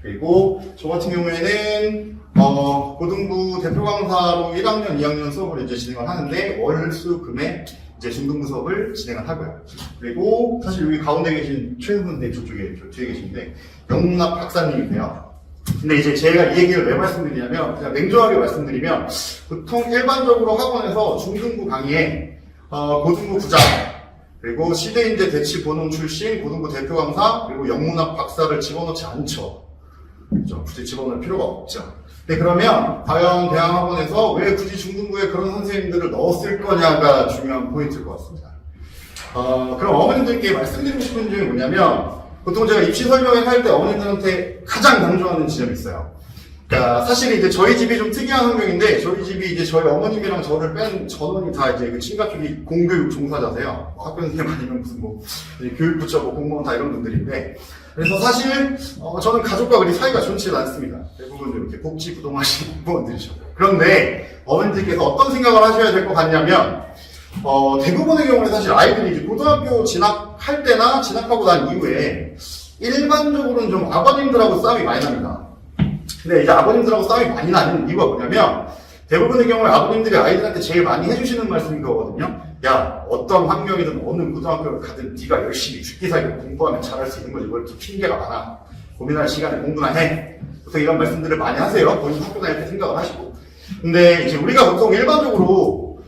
D: 그리고 저 같은 경우에는 고등부 대표 강사로 1학년, 2학년 수업을 이제 진행을 하는데 월, 수, 금에 이제 중등부 수업을 진행을 하고요. 그리고 사실 여기 가운데 계신 최은근 선생님 저쪽에 저 뒤에 계신데 영문학 박사님이세요. 근데 이제 제가 이 얘기를 왜 말씀드리냐면 그냥 냉정하게 말씀드리면 보통 일반적으로 학원에서 중등부 강의에 고등부 부장 그리고 시대인재 대치 본원 출신 고등부 대표 강사 그리고 영문학 박사를 집어넣지 않죠. 그렇죠? 굳이 집어넣을 필요가 없죠. 근데 그러면 과연 대학학원에서 왜 굳이 중등부에 그런 선생님들을 넣었을 거냐가 중요한 포인트일 것 같습니다. 그럼 어머님들께 말씀드리고 싶은 점이 뭐냐면 보통 제가 입시 설명회 할 때 어머님들한테 가장 강조하는 지점이 있어요. 그러니까 사실 이제 저희 집이 좀 특이한 환경인데 저희 집이 이제 저희 어머님이랑 저를 뺀 전원이 다 이제 그 친가 쪽이 공교육 종사자세요. 뭐 학교 선생님 아니면 무슨 뭐 교육부처 뭐 공무원 다 이런 분들인데 그래서 사실 저는 가족과 그리 사이가 좋지 않습니다. 대부분 이렇게 복지 부동하시는 공무원들이죠. 그런데 어머님들께서 어떤 생각을 하셔야 될 것 같냐면 대부분의 경우는 사실 아이들이 이제 고등학교 진학할 때나 진학하고 난 이후에 일반적으로는 좀 아버님들하고 싸움이 많이 납니다. 근데 이제 아버님들하고 싸움이 많이 나는 이유가 뭐냐면 대부분의 경우에 아버님들이 아이들한테 제일 많이 해주시는 말씀이 그거거든요. 야, 어떤 환경이든 어느 고등학교를 가든 네가 열심히 죽기 살기 공부하면 잘할 수 있는 거지. 왜 이렇게 핑계가 많아. 고민할 시간에 공부나 해. 보통 이런 말씀들을 많이 하세요. 본인 학교 다닐 때 생각을 하시고. 근데 이제 우리가 보통 일반적으로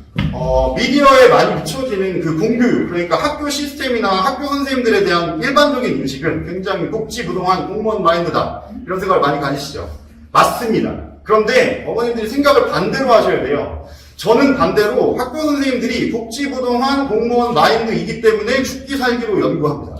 D: 미디어에 많이 비춰지는 그 공교육, 그러니까 학교 시스템이나 학교 선생님들에 대한 일반적인 인식은 굉장히 복지부동한 공무원 마인드다. 이런 생각을 많이 가지시죠. 맞습니다. 그런데 어머님들이 생각을 반대로 하셔야 돼요. 저는 반대로 학교 선생님들이 복지부동한 공무원 마인드이기 때문에 죽기 살기로 연구합니다.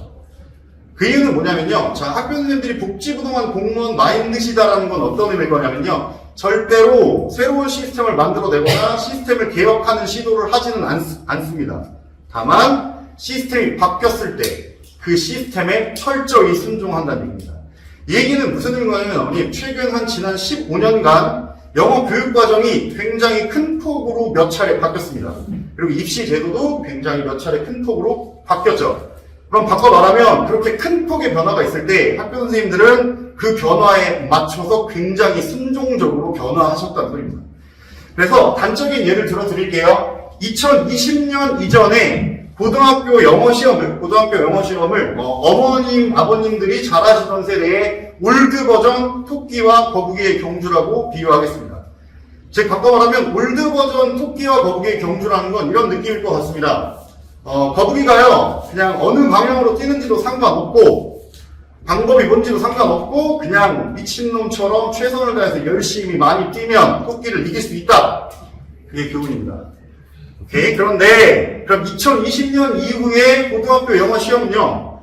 D: 그 이유는 뭐냐면요. 자, 학교 선생님들이 복지부동한 공무원 마인드시다라는 건 어떤 의미일 거냐면요. 절대로 새로운 시스템을 만들어내거나 시스템을 개혁하는 시도를 하지는 않습니다. 다만 시스템이 바뀌었을 때 그 시스템에 철저히 순종한다는 얘기입니다. 이 얘기는 무슨 의미냐면 어머님, 최근 지난 15년간 영어 교육 과정이 굉장히 큰 폭으로 몇 차례 바뀌었습니다. 그리고 입시 제도도 굉장히 몇 차례 큰 폭으로 바뀌었죠. 그럼 바꿔 말하면 그렇게 큰 폭의 변화가 있을 때 학교 선생님들은 그 변화에 맞춰서 굉장히 순종적으로 변화하셨다는 소리입니다. 그래서 단적인 예를 들어 드릴게요. 2020년 이전에 고등학교 영어 시험을 어머님, 아버님들이 잘하시던 세대의 올드 버전 토끼와 거북이의 경주라고 비유하겠습니다. 즉 바꿔 말하면 올드 버전 토끼와 거북이의 경주라는 건 이런 느낌일 것 같습니다. 거북이가요, 그냥 어느 방향으로 뛰는지도 상관없고, 방법이 뭔지도 상관없고, 그냥 미친놈처럼 최선을 다해서 열심히 많이 뛰면 토끼를 이길 수 있다. 그게 교훈입니다. 오케이. 그런데, 그럼 2020년 이후에 고등학교 영어 시험은요,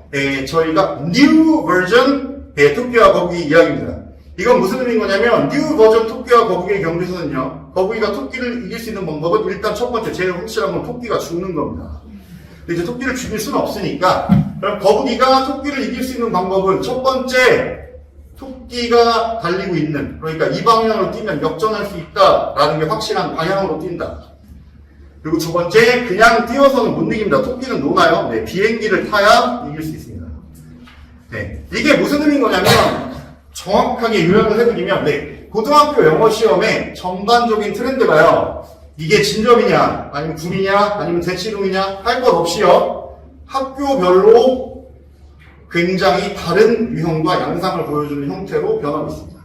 D: 저희가 new version 토끼와 거북이 이야기입니다. 이건 무슨 의미인 거냐면, new version 토끼와 거북이의 경주에서는요, 거북이가 토끼를 이길 수 있는 방법은 일단 첫 번째, 제일 확실한 건 토끼가 죽는 겁니다. 근데 이제 토끼를 죽일 수는 없으니까, 그럼 거북이가 토끼를 이길 수 있는 방법은 첫 번째, 토끼가 달리고 있는, 그러니까 이 방향으로 뛰면 역전할 수 있다라는 게 확실한 방향으로 뛴다. 그리고 두 번째, 그냥 뛰어서는 못 이깁니다. 토끼는 노나요? 네, 비행기를 타야 이길 수 있습니다. 네, 이게 무슨 의미인 거냐면, 정확하게 요약을 해드리면, 네, 고등학교 영어 시험의 전반적인 트렌드가요, 이게 진점이냐, 아니면 구리냐, 아니면 대치동이냐, 할 것 없이요, 학교별로 굉장히 다른 유형과 양상을 보여주는 형태로 변하고 있습니다.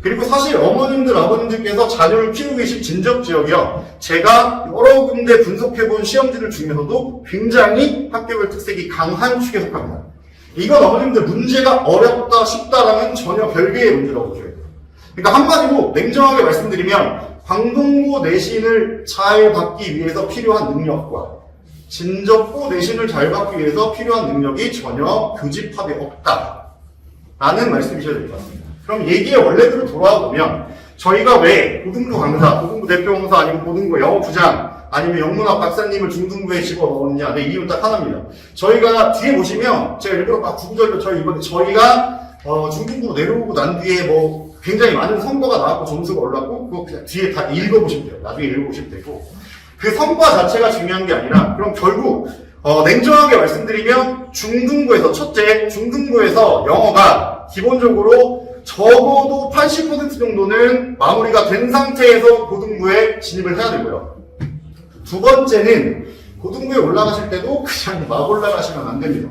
D: 그리고 사실 어머님들, 아버님들께서 자녀를 키우고 계신 진접 지역이요, 제가 여러 군데 분석해본 시험지들 중에서도 굉장히 학교별 특색이 강한 축에 속합니다. 이건 어머님들 문제가 어렵다, 쉽다라는 전혀 별개의 문제라고 보셔야 돼요. 그러니까 한마디로 냉정하게 말씀드리면 광동고 내신을 잘 받기 위해서 필요한 능력과 진접고 내신을 잘 받기 위해서 필요한 능력이 전혀 교집합에 없다라는 말씀이셔야 될 것 같습니다. 그럼 얘기의 원래대로 돌아와 보면 저희가 왜 고등부 강사, 고등부 대표 강사 아니면 고등부 영어 부장 아니면 영문학 박사님을 중등부에 집어넣었느냐? 네, 이유는 딱 하나입니다. 저희가 뒤에 보시면 제가 일부러 막 구구절절 저희가 중등부로 내려오고 난 뒤에 뭐 굉장히 많은 성과가 나왔고 점수가 올랐고 그거 그냥 뒤에 다 읽어보시면 돼요. 나중에 읽어보시면 되고 그 성과 자체가 중요한 게 아니라 그럼 결국 냉정하게 말씀드리면 중등부에서 첫째 중등부에서 영어가 기본적으로 적어도 80% 정도는 마무리가 된 상태에서 고등부에 진입을 해야 되고요. 두 번째는 고등부에 올라가실 때도 그냥 막 올라가시면 안 됩니다.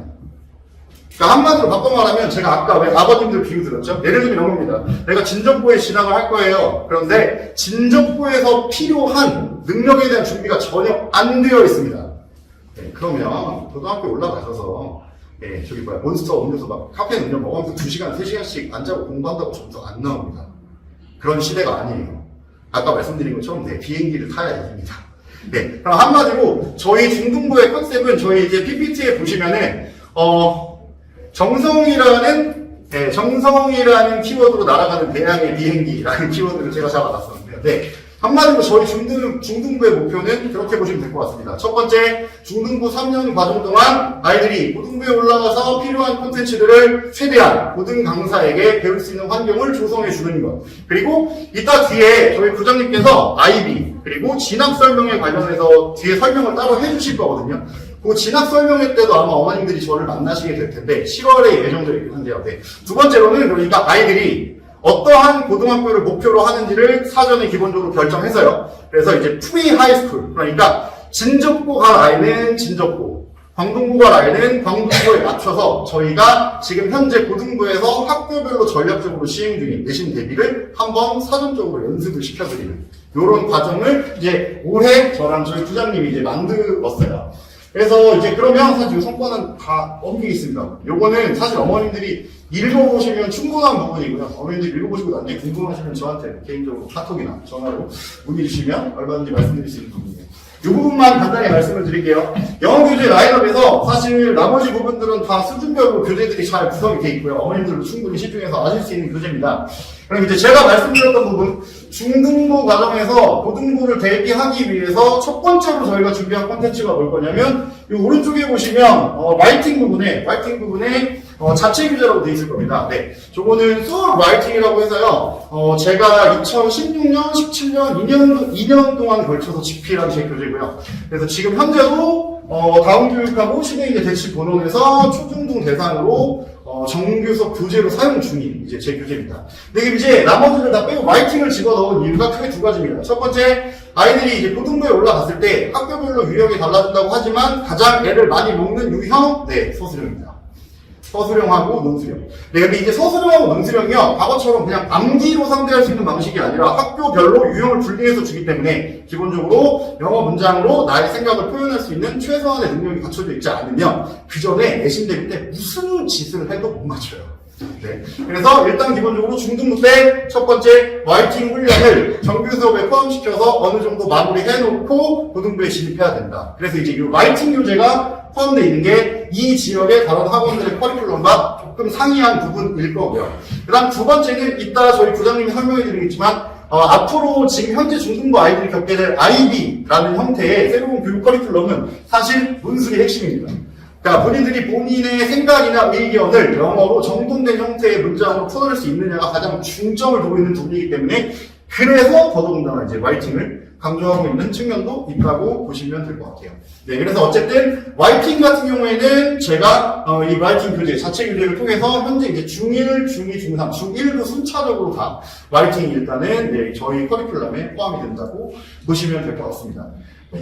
D: 그러니까 한마디로 바꿔 말하면 제가 아까 왜 아버님들 비유 들었죠? 예를 들면 이런 겁니다. 내가 진접부에 진학을 할 거예요. 그런데 진접부에서 필요한 능력에 대한 준비가 전혀 안 되어 있습니다. 네, 그러면 고등학교 올라가셔서 저기 몬스터 음료수 막 카페인 음료 먹으면서 2시간, 3시간씩 안 자고 공부한다고 점수 안 나옵니다. 그런 시대가 아니에요. 아까 말씀드린 것처럼 비행기를 타야 이깁니다. 네, 그럼 한마디로 저희 중등부의 컨셉은 저희 이제 PPT에 보시면은 정성이라는 키워드로 날아가는 대양의 비행기라는 키워드를 제가 잡아놨었는데요. 네. 한마디로 저희 중등부의 목표는 그렇게 보시면 될 것 같습니다. 첫 번째, 중등부 3년 과정 동안 아이들이 고등부에 올라가서 필요한 콘텐츠들을 최대한 고등 강사에게 배울 수 있는 환경을 조성해 주는 것. 그리고 이따 뒤에 저희 부장님께서 IB, 그리고 진학 설명에 관련해서 뒤에 설명을 따로 해주실 거거든요. 그 진학 설명회 때도 아마 어머님들이 저를 만나시게 될 텐데 10월에 예정되어 있긴 한데요. 네. 두 번째로는 그러니까 아이들이 어떠한 고등학교를 목표로 하는지를 사전에 기본적으로 결정해서요. 그래서 이제 프리 하이스쿨, 그러니까 진적고 갈 아이는 진적고, 광동고 갈 아이는 광동고에 맞춰서 저희가 지금 현재 고등부에서 학교별로 전략적으로 시행 중인 내신 대비를 한번 사전적으로 연습을 시켜드리는 이런 과정을 이제 올해 저랑 저희 부장님이 이제 만들었어요. 그래서 이제 그러면 사실 이 성과는 다 어디에 있습니다. 요거는 사실 어머님들이 읽어보시면 충분한 부분이고요. 어머님들이 읽어보시고 나중에 궁금하시면 저한테 개인적으로 카톡이나 전화로 문의 주시면 얼마든지 말씀드릴 수 있는 부분이에요. 이 부분만 간단히 말씀을 드릴게요. 영어 교재 라인업에서 사실 나머지 부분들은 다 수준별로 교재들이 잘 구성이 되어 있고요. 어머님들도 충분히 시중에서 아실 수 있는 교재입니다. 그럼 이제 제가 말씀드렸던 부분, 중등부 과정에서 고등부를 대비하기 위해서 첫 번째로 저희가 준비한 콘텐츠가 뭘 거냐면, 이 오른쪽에 보시면, 라이팅 부분에, 자체 교재라고 되어 있을 겁니다. 네. 저거는 수업 라이팅이라고 해서요, 제가 2016년, 17년, 2년 동안 걸쳐서 집필한 제 교재고요. 그래서 지금 현재도, 다운교육하고 시대인재 대치 본원에서 초중등 대상으로 정규석 교재로 사용 중인 이제 제 교재입니다. 근데 이제 나머지를 다 빼고 라이팅을 집어넣은 이유가 크게 두 가지입니다. 첫 번째, 아이들이 이제 고등부에 올라갔을 때 학교별로 유형이 달라진다고 하지만 가장 애를 많이 먹는 유형, 네, 서술형입니다. 서술형하고 논술형. 네, 근데 이제 서술형하고 논술형이요, 과거처럼 그냥 암기로 상대할 수 있는 방식이 아니라 학교별로 유형을 분리해서 주기 때문에 기본적으로 영어 문장으로 나의 생각을 표현할 수 있는 최소한의 능력이 갖춰져 있지 않으면 그 전에 내신 대비 때 무슨 짓을 해도 못 맞춰요. 네. 그래서 일단 기본적으로 중등부 때 첫 번째 라이팅 훈련을 정규 수업에 포함시켜서 어느 정도 마무리해놓고 고등부에 진입해야 된다. 그래서 이제 이 라이팅 교재가 포함되어 있는 게 이 지역의 다른 학원들의 커리큘럼과 조금 상이한 부분일 거고요. 그 다음 두 번째는 이따 저희 부장님이 설명해 드리겠지만 앞으로 지금 현재 중등부 아이들이 겪게 될 IB라는 형태의 새로운 교육 커리큘럼은 사실 논술이 핵심입니다. 그러니까 본인들이 본인의 생각이나 의견을 영어로 정돈된 형태의 문장으로 풀어낼 수 있느냐가 가장 중점을 두고 있는 부분이기 때문에 그래서 더더군다나 이제 라이팅을 강조하고 있는 측면도 있다고 보시면 될 것 같아요. 네, 그래서 어쨌든 라이팅 같은 경우에는 제가 이 라이팅 교재, 자체 교재를 통해서 현재 이제 중1, 중2, 중3, 중1도 순차적으로 다 라이팅이 일단은 네, 저희 커리큘럼에 포함이 된다고 보시면 될 것 같습니다. 네.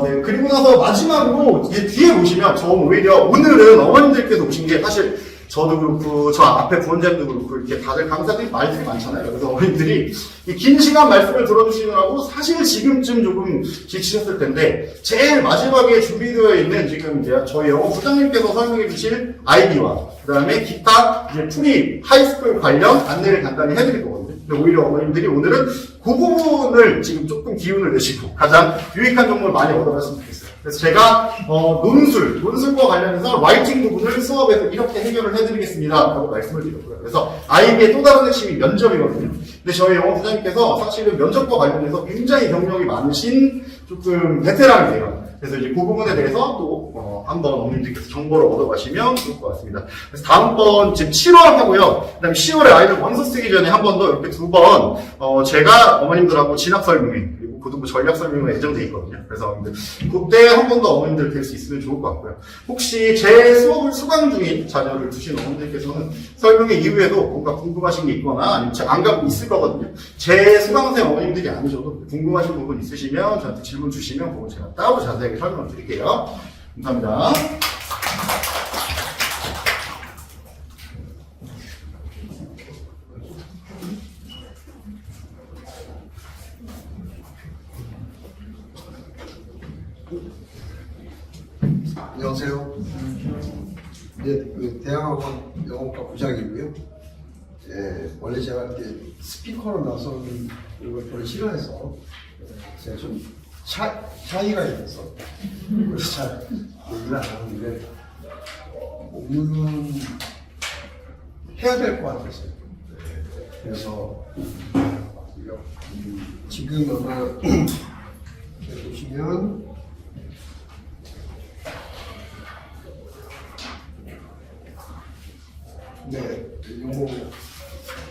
D: 네. 그리고 나서 마지막으로 이제 뒤에 보시면 저는 오히려 오늘은 어머님들께서 오신 게 사실 저도 그렇고 저 앞에 부원장도 그렇고 이렇게 다들 강사들이 말들이 많잖아요. 그래서 어머님들이 이 긴 시간 말씀을 들어주시느라고 사실 지금쯤 조금 지치셨을 텐데 제일 마지막에 준비되어 있는 지금 이제 저희 영어 부장님께서 설명해 주실 IB와 그 다음에 기타 이제 프리 하이스쿨 관련 안내를 간단히 해드릴 거거든요. 근데 오히려 어머님들이 오늘은 그 부분을 지금 조금 기운을 내시고 가장 유익한 정보를 많이 얻어갔으면 좋겠어요. 그래서 제가 논술과 관련해서 라이팅 부분을 수업에서 이렇게 해결을 해드리겠습니다 라고 말씀을 드렸고요. 그래서 IB의 또 다른 핵심이 면접이거든요. 근데 저희 영어 부장님께서 사실은 면접과 관련해서 굉장히 경력이 많으신 조금 베테랑이에요. 그래서 이제 그 부분에 대해서 또 한번 어머님들께서 정보를 얻어가시면 좋을 것 같습니다. 그래서 다음번 지금 7월 하고요. 그 다음에 10월에 아이들 원서 쓰기 전에 한 번 더 이렇게 두 번 제가 어머님들하고 진학 설명회 그리고 고등부 전략 설명회 예정돼 있거든요. 그래서 그때 한 번 더 어머님들 뵐 수 있으면 좋을 것 같고요. 혹시 제 수업을 수강 중인 자녀를 두신 어머님들께서는 설명회 이후에도 뭔가 궁금하신 게 있거나 아니면 제가 안 가고 있을 거거든요. 제 수강생 어머님들이 아니셔도 궁금하신 부분 있으시면 저한테 질문 주시면 그거 제가 따로 자세하게 설명을 드릴게요. 감사합니다.
E: 안녕하세요. 네, 대학학원 영어과 부장이고요. 원래 제가 이렇게 스피커로 나서는 걸 별로 싫어해서 제가 좀 차이가 있어서 그래서 잘 얘기를 안 하는데 오늘은 해야 될 것 같았어요. 네. 그래서 지금 아마 이렇게 보시면 네,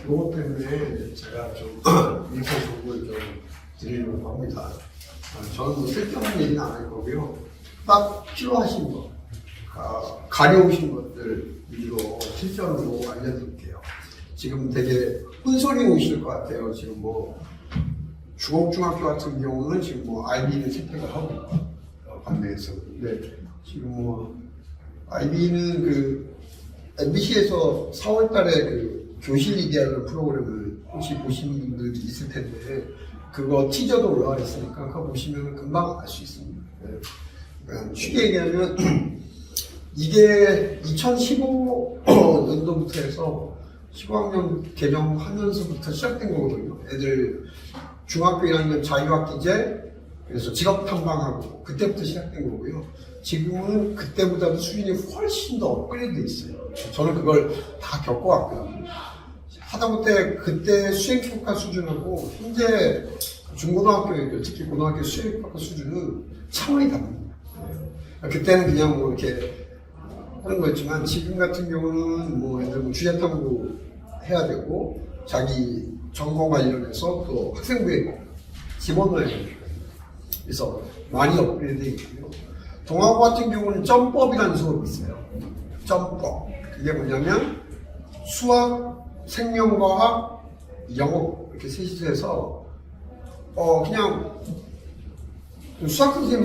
E: 요거 때문에 제가 좀 일본 정보를 좀 드리려고 합니다. 저는 뭐 쓸데없는 얘기는 안 할 거고요. 딱 필요하신 거, 가려우신 것들 위주로 실전으로 알려드릴게요. 지금 되게 혼선이 오실 것 같아요. 지금 뭐 주곡중학교 같은 경우는 지금 뭐 IB를 채택을 하고 반대해서. 근데 지금 뭐 IB는 그 MBC에서 4월달에 그 교실 이데아라는 프로그램을 혹시 보신 분들도 있을 텐데 그거 티저도 올라와 있으니까 그거 보시면 금방 알 수 있습니다. 네. 그러니까 쉽게 얘기하면 이게 2015년도부터 해서 15학년 개정하면서부터 시작된 거거든요. 애들 중학교 1학년 자유학기제 그래서 직업탐방하고 그때부터 시작된 거고요. 지금은 그때보다도 수준이 훨씬 더 업그레이드 돼 있어요. 저는 그걸 다 겪어왔거든요. 하다못해 그때 수행평가 수준하고 현재 중고등학교, 특히 고등학교 수행평가 수준은 차원이 다릅니다. 그때는 그냥 뭐 이렇게 하는 거였지만 지금 같은 경우는 뭐 예를 들면 주제탐구 해야 되고 자기 전공 관련해서 또 학생부에 집어넣어야 됩니다. 그래서 많이 업그레이드 되어 있고요. 동아고 같은 경우는 점법이라는 수업이 있어요. 점법. 그게 뭐냐면 수학, 생명과학, 영어 이렇게 셋이서 해서 그냥 수학 선생님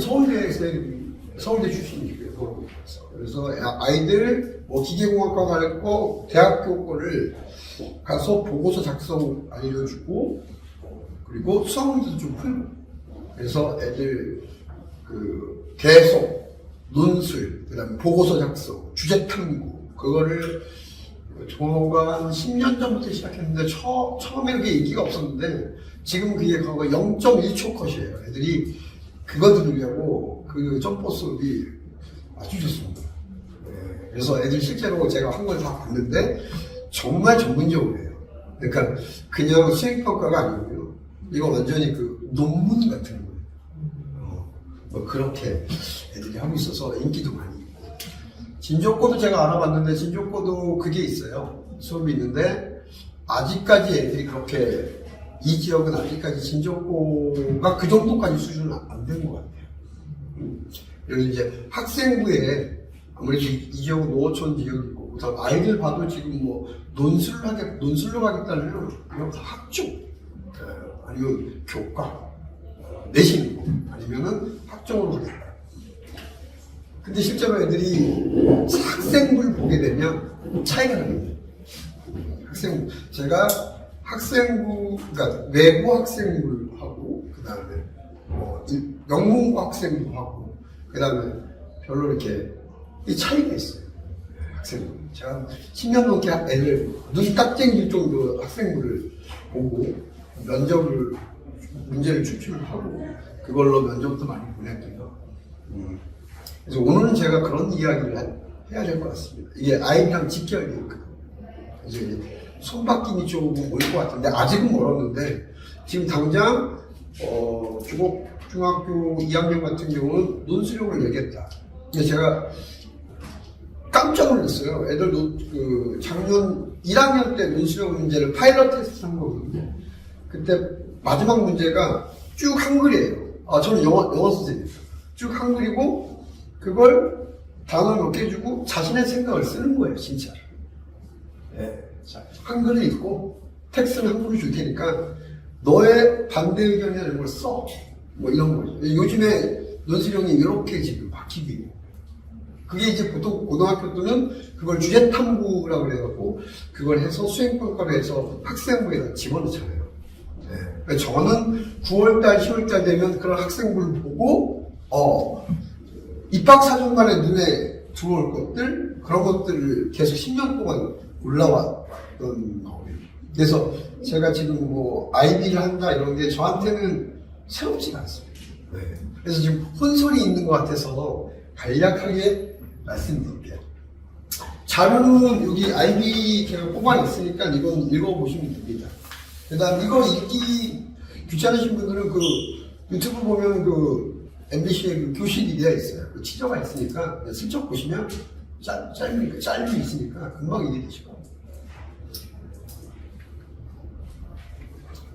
E: 서울대 출신이고요. 그래서 아이들 뭐 기계공학과 가고 대학교 거를 가서 보고서 작성 알려주고 그리고 수학 문제도 좀 풀고 그래서 애들 그 계속 논술 그다음에 보고서 작성 주제 탐구 그거를 종호가 한 10년 전부터 시작했는데 처음에 그게 인기가 없었는데 지금 그게 0.1초 컷이에요. 애들이 그거 들으려고 그 점프 수업이 아주 좋습니다. 네, 그래서 애들 실제로 제가 한 걸 다 봤는데 정말 전문적으로 해요. 그러니까 그냥 수행평가가 아니고요. 이거 완전히 그 논문 같은 거예요. 뭐 그렇게 애들이 하고 있어서 인기도 많이 있고. 진조고도 제가 알아봤는데 진조고도 그게 있어요. 수업이 있는데 아직까지 애들이 그렇게 이 지역은 아직까지 진조고가 그 정도까지 수준은 안 된 것 같아요. 그래서 이제 학생부에 아무래도 이 지역은 노어촌 지역이고 그다음 아이들 봐도 지금 뭐 논술로 가겠다면 이건 다 학종 아니면 교과 내신이고 아니면은 학종으로 가겠다. 근데 실제로 애들이 학생부를 보게 되면 차이가 납니다. 학생부 제가 학생부 그러니까 외고 학생부를 하고 그 다음에 영문고 학생부 하고 그 다음에 별로 이렇게 이 차이가 있어요. 학생부 제가 10년 넘게 애들 눈 딱 땡길 정도 학생부를 보고 문제를 추출을 하고 그걸로 면접도 많이 보냈고요. 그래서 오늘은 제가 그런 이야기를 해야 될 것 같습니다. 이게 아이랑 직결되어 있거든요. 그래서 이제 손바뀜이 조금 올 것 같은데 아직은 멀었는데 지금 당장 중학교 2학년 같은 경우는 논술력을 내겠다. 근데 제가 깜짝 놀랐어요. 애들도 그 작년 1학년 때 논술력 문제를 파일럿 테스트 한 거거든요. 그때 마지막 문제가 쭉 한글이에요. 저는 영어 선생님이에요. 쭉 한글이고 그걸 단어 몇 개 주고 자신의 생각을 쓰는 거예요, 진짜. 네. 자, 한글을 읽고 텍스트는 한글을 줄 테니까 너의 반대 의견이나 이런 걸 써. 뭐 이런 거죠. 요즘에 논술형이 이렇게 지금 바뀌고 있고 그게 이제 보통 고등학교 때는 그걸 주제 탐구라고 그래갖고 그걸 해서 수행평가를 해서 학생부에다 집어넣잖아요. 네. 그러니까 저는 9월달, 10월달 되면 그런 학생부를 보고 입학사정관의 눈에 들어올 것들 그런 것들을 계속 10년 동안 올라왔던 거예요. 그래서 제가 지금 뭐 IB를 한다 이런 게 저한테는 새롭지가 않습니다. 네. 그래서 지금 혼선이 있는 것 같아서 간략하게 말씀드릴게요. 자료는 여기 IB 제가 뽑아 있으니까 이건 읽어보시면 됩니다. 그 다음 이거 읽기 귀찮으신 분들은 그 유튜브 보면 그 MBC의 그 교실이 되어 있어요. 그 치저가 있으니까 그냥 슬쩍 보시면 짧이 있으니까 금방 이해되실 겁니다.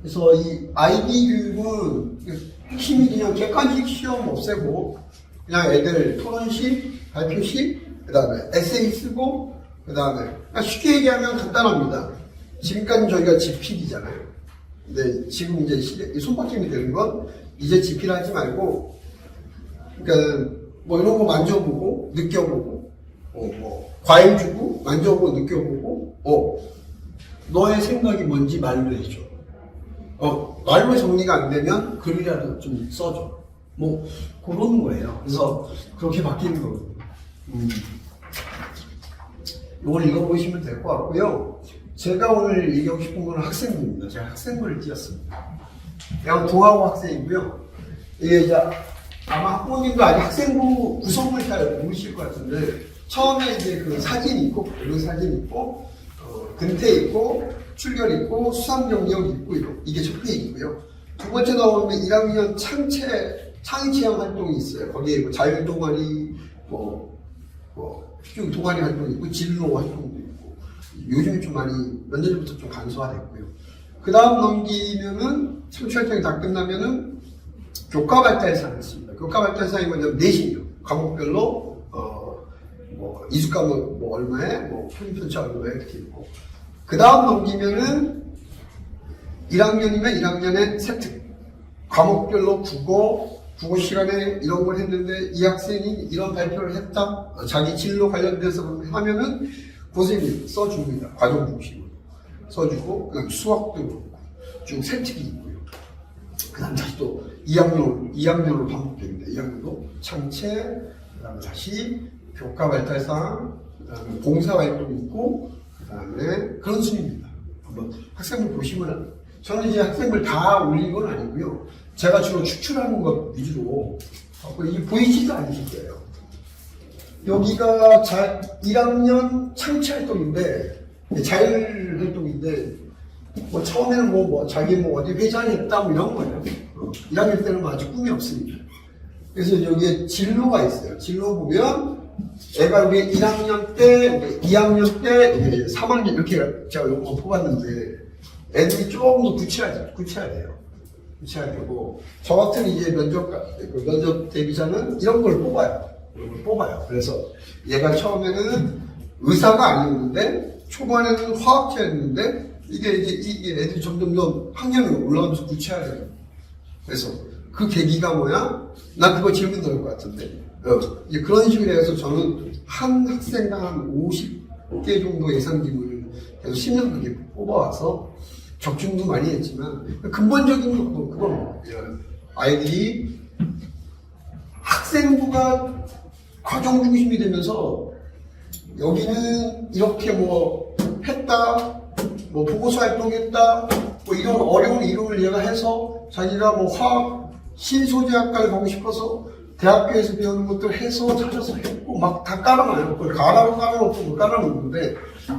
E: 그래서 이 IB 교육은 핵심이 그냥 객관식 시험 없애고 그냥 애들 토론식, 발표식, 그 다음에 에세이 쓰고 그 다음에 쉽게 얘기하면 간단합니다. 지금까지 저희가 지필이잖아요. 근데 지금 이제 손바뀜이 되는 건 이제 지필 하지 말고 그러니까 뭐 이런 거 만져보고 느껴보고 뭐 과일 주고 만져보고 느껴보고 너의 생각이 뭔지 말로 해줘. 말로 정리가 안 되면 글이라도 좀 써줘. 뭐 그런 거예요. 그래서 그렇게 바뀌는 거거든요. 이걸 읽어보시면 될 것 같고요. 제가 오늘 얘기하고 싶은 건 학생부입니다. 제가 학생부를 띄었습니다. 그냥 동아고 학생이고요. 이게 이제 아마 학부모님도 아직 학생부 구성을 잘 모르실 것 같은데 처음에 이제 그 사진이 있고 그 사진 있고 근태 있고 출결 있고 수상경력 있고 이게 첫 페이지고요. 두 번째 나오면 1학년 창의체험 활동이 있어요. 거기에 뭐 자율동아리 쭉 동아리 활동이 있고 진로 활동도 있고 요즘에 좀 많이 몇 년 전부터 좀 간소화됐고요. 그 다음 넘기면은 창취활동이 다 끝나면은 교과발달상이 있습니다. 교과발달상이 뭐냐면 내신이요. 과목별로 뭐 이수과목 뭐 얼마에 뭐 편입편차 얼마에 이렇게 있고 그 다음 넘기면은 1학년이면 1학년의 세특 과목별로 국어 시간에 이런 걸 했는데 이 학생이 이런 발표를 했다 자기 진로 관련돼서 하면은 고생이 써줍니다. 과정 중심으로 써주고 그다음 수학도 그렇고 쭉 세특이 있고요. 그 다음 다시 또 2학년으로 반복됩니다. 2학년도 창체 그 다음에 다시 교과발달상 그 다음에 봉사활동이 있고 그 다음에 그런 순입니다. 한번 학생들 보시면 저는 이제 학생들 다 올린 건 아니고요. 제가 주로 추출하는 것 위주로 이게 보이지도 않으실 거예요. 여기가 1학년 창취활동인데 자율활동인데 뭐 처음에는 뭐 자기 뭐 어디 회장했다 뭐 이런 거예요. 1학년 때는 뭐 아직 꿈이 없으니까. 그래서 여기에 진로가 있어요. 진로 보면 애가 여기 1학년 때, 2학년 때, 3학년 이렇게 제가 요거 뽑았는데 애들이 조금 더 굳혀야 돼요. 굳혀야 되고 저 같은 이제 면접 대비자는 이런 걸 뽑아요. 그래서 얘가 처음에는 의사가 아니었는데 초반에는 화학자였는데 이게 애들이 점점 더 학년이 올라가면서 굳혀야 돼요. 그래서 그 계기가 뭐야? 나 그거 질문 나올 것 같은데. 이제 그런 식으로 해서 저는 한 학생당 한 50개 정도 예상팀을 계속 10년 넘게 뽑아와서 적중도 많이 했지만 근본적인 그건 아이들이 학생부가 과정 중심이 되면서 여기는 이렇게 뭐 했다, 뭐 보고서 활동했다, 뭐 이런 어려운 이론을 얘가 해서 자기가 뭐 화학 신소재학과를 가고 싶어서 대학교에서 배우는 것들 해서 찾아서 했고 막 다 깔아놔요. 깔아놓고 깔아놓는데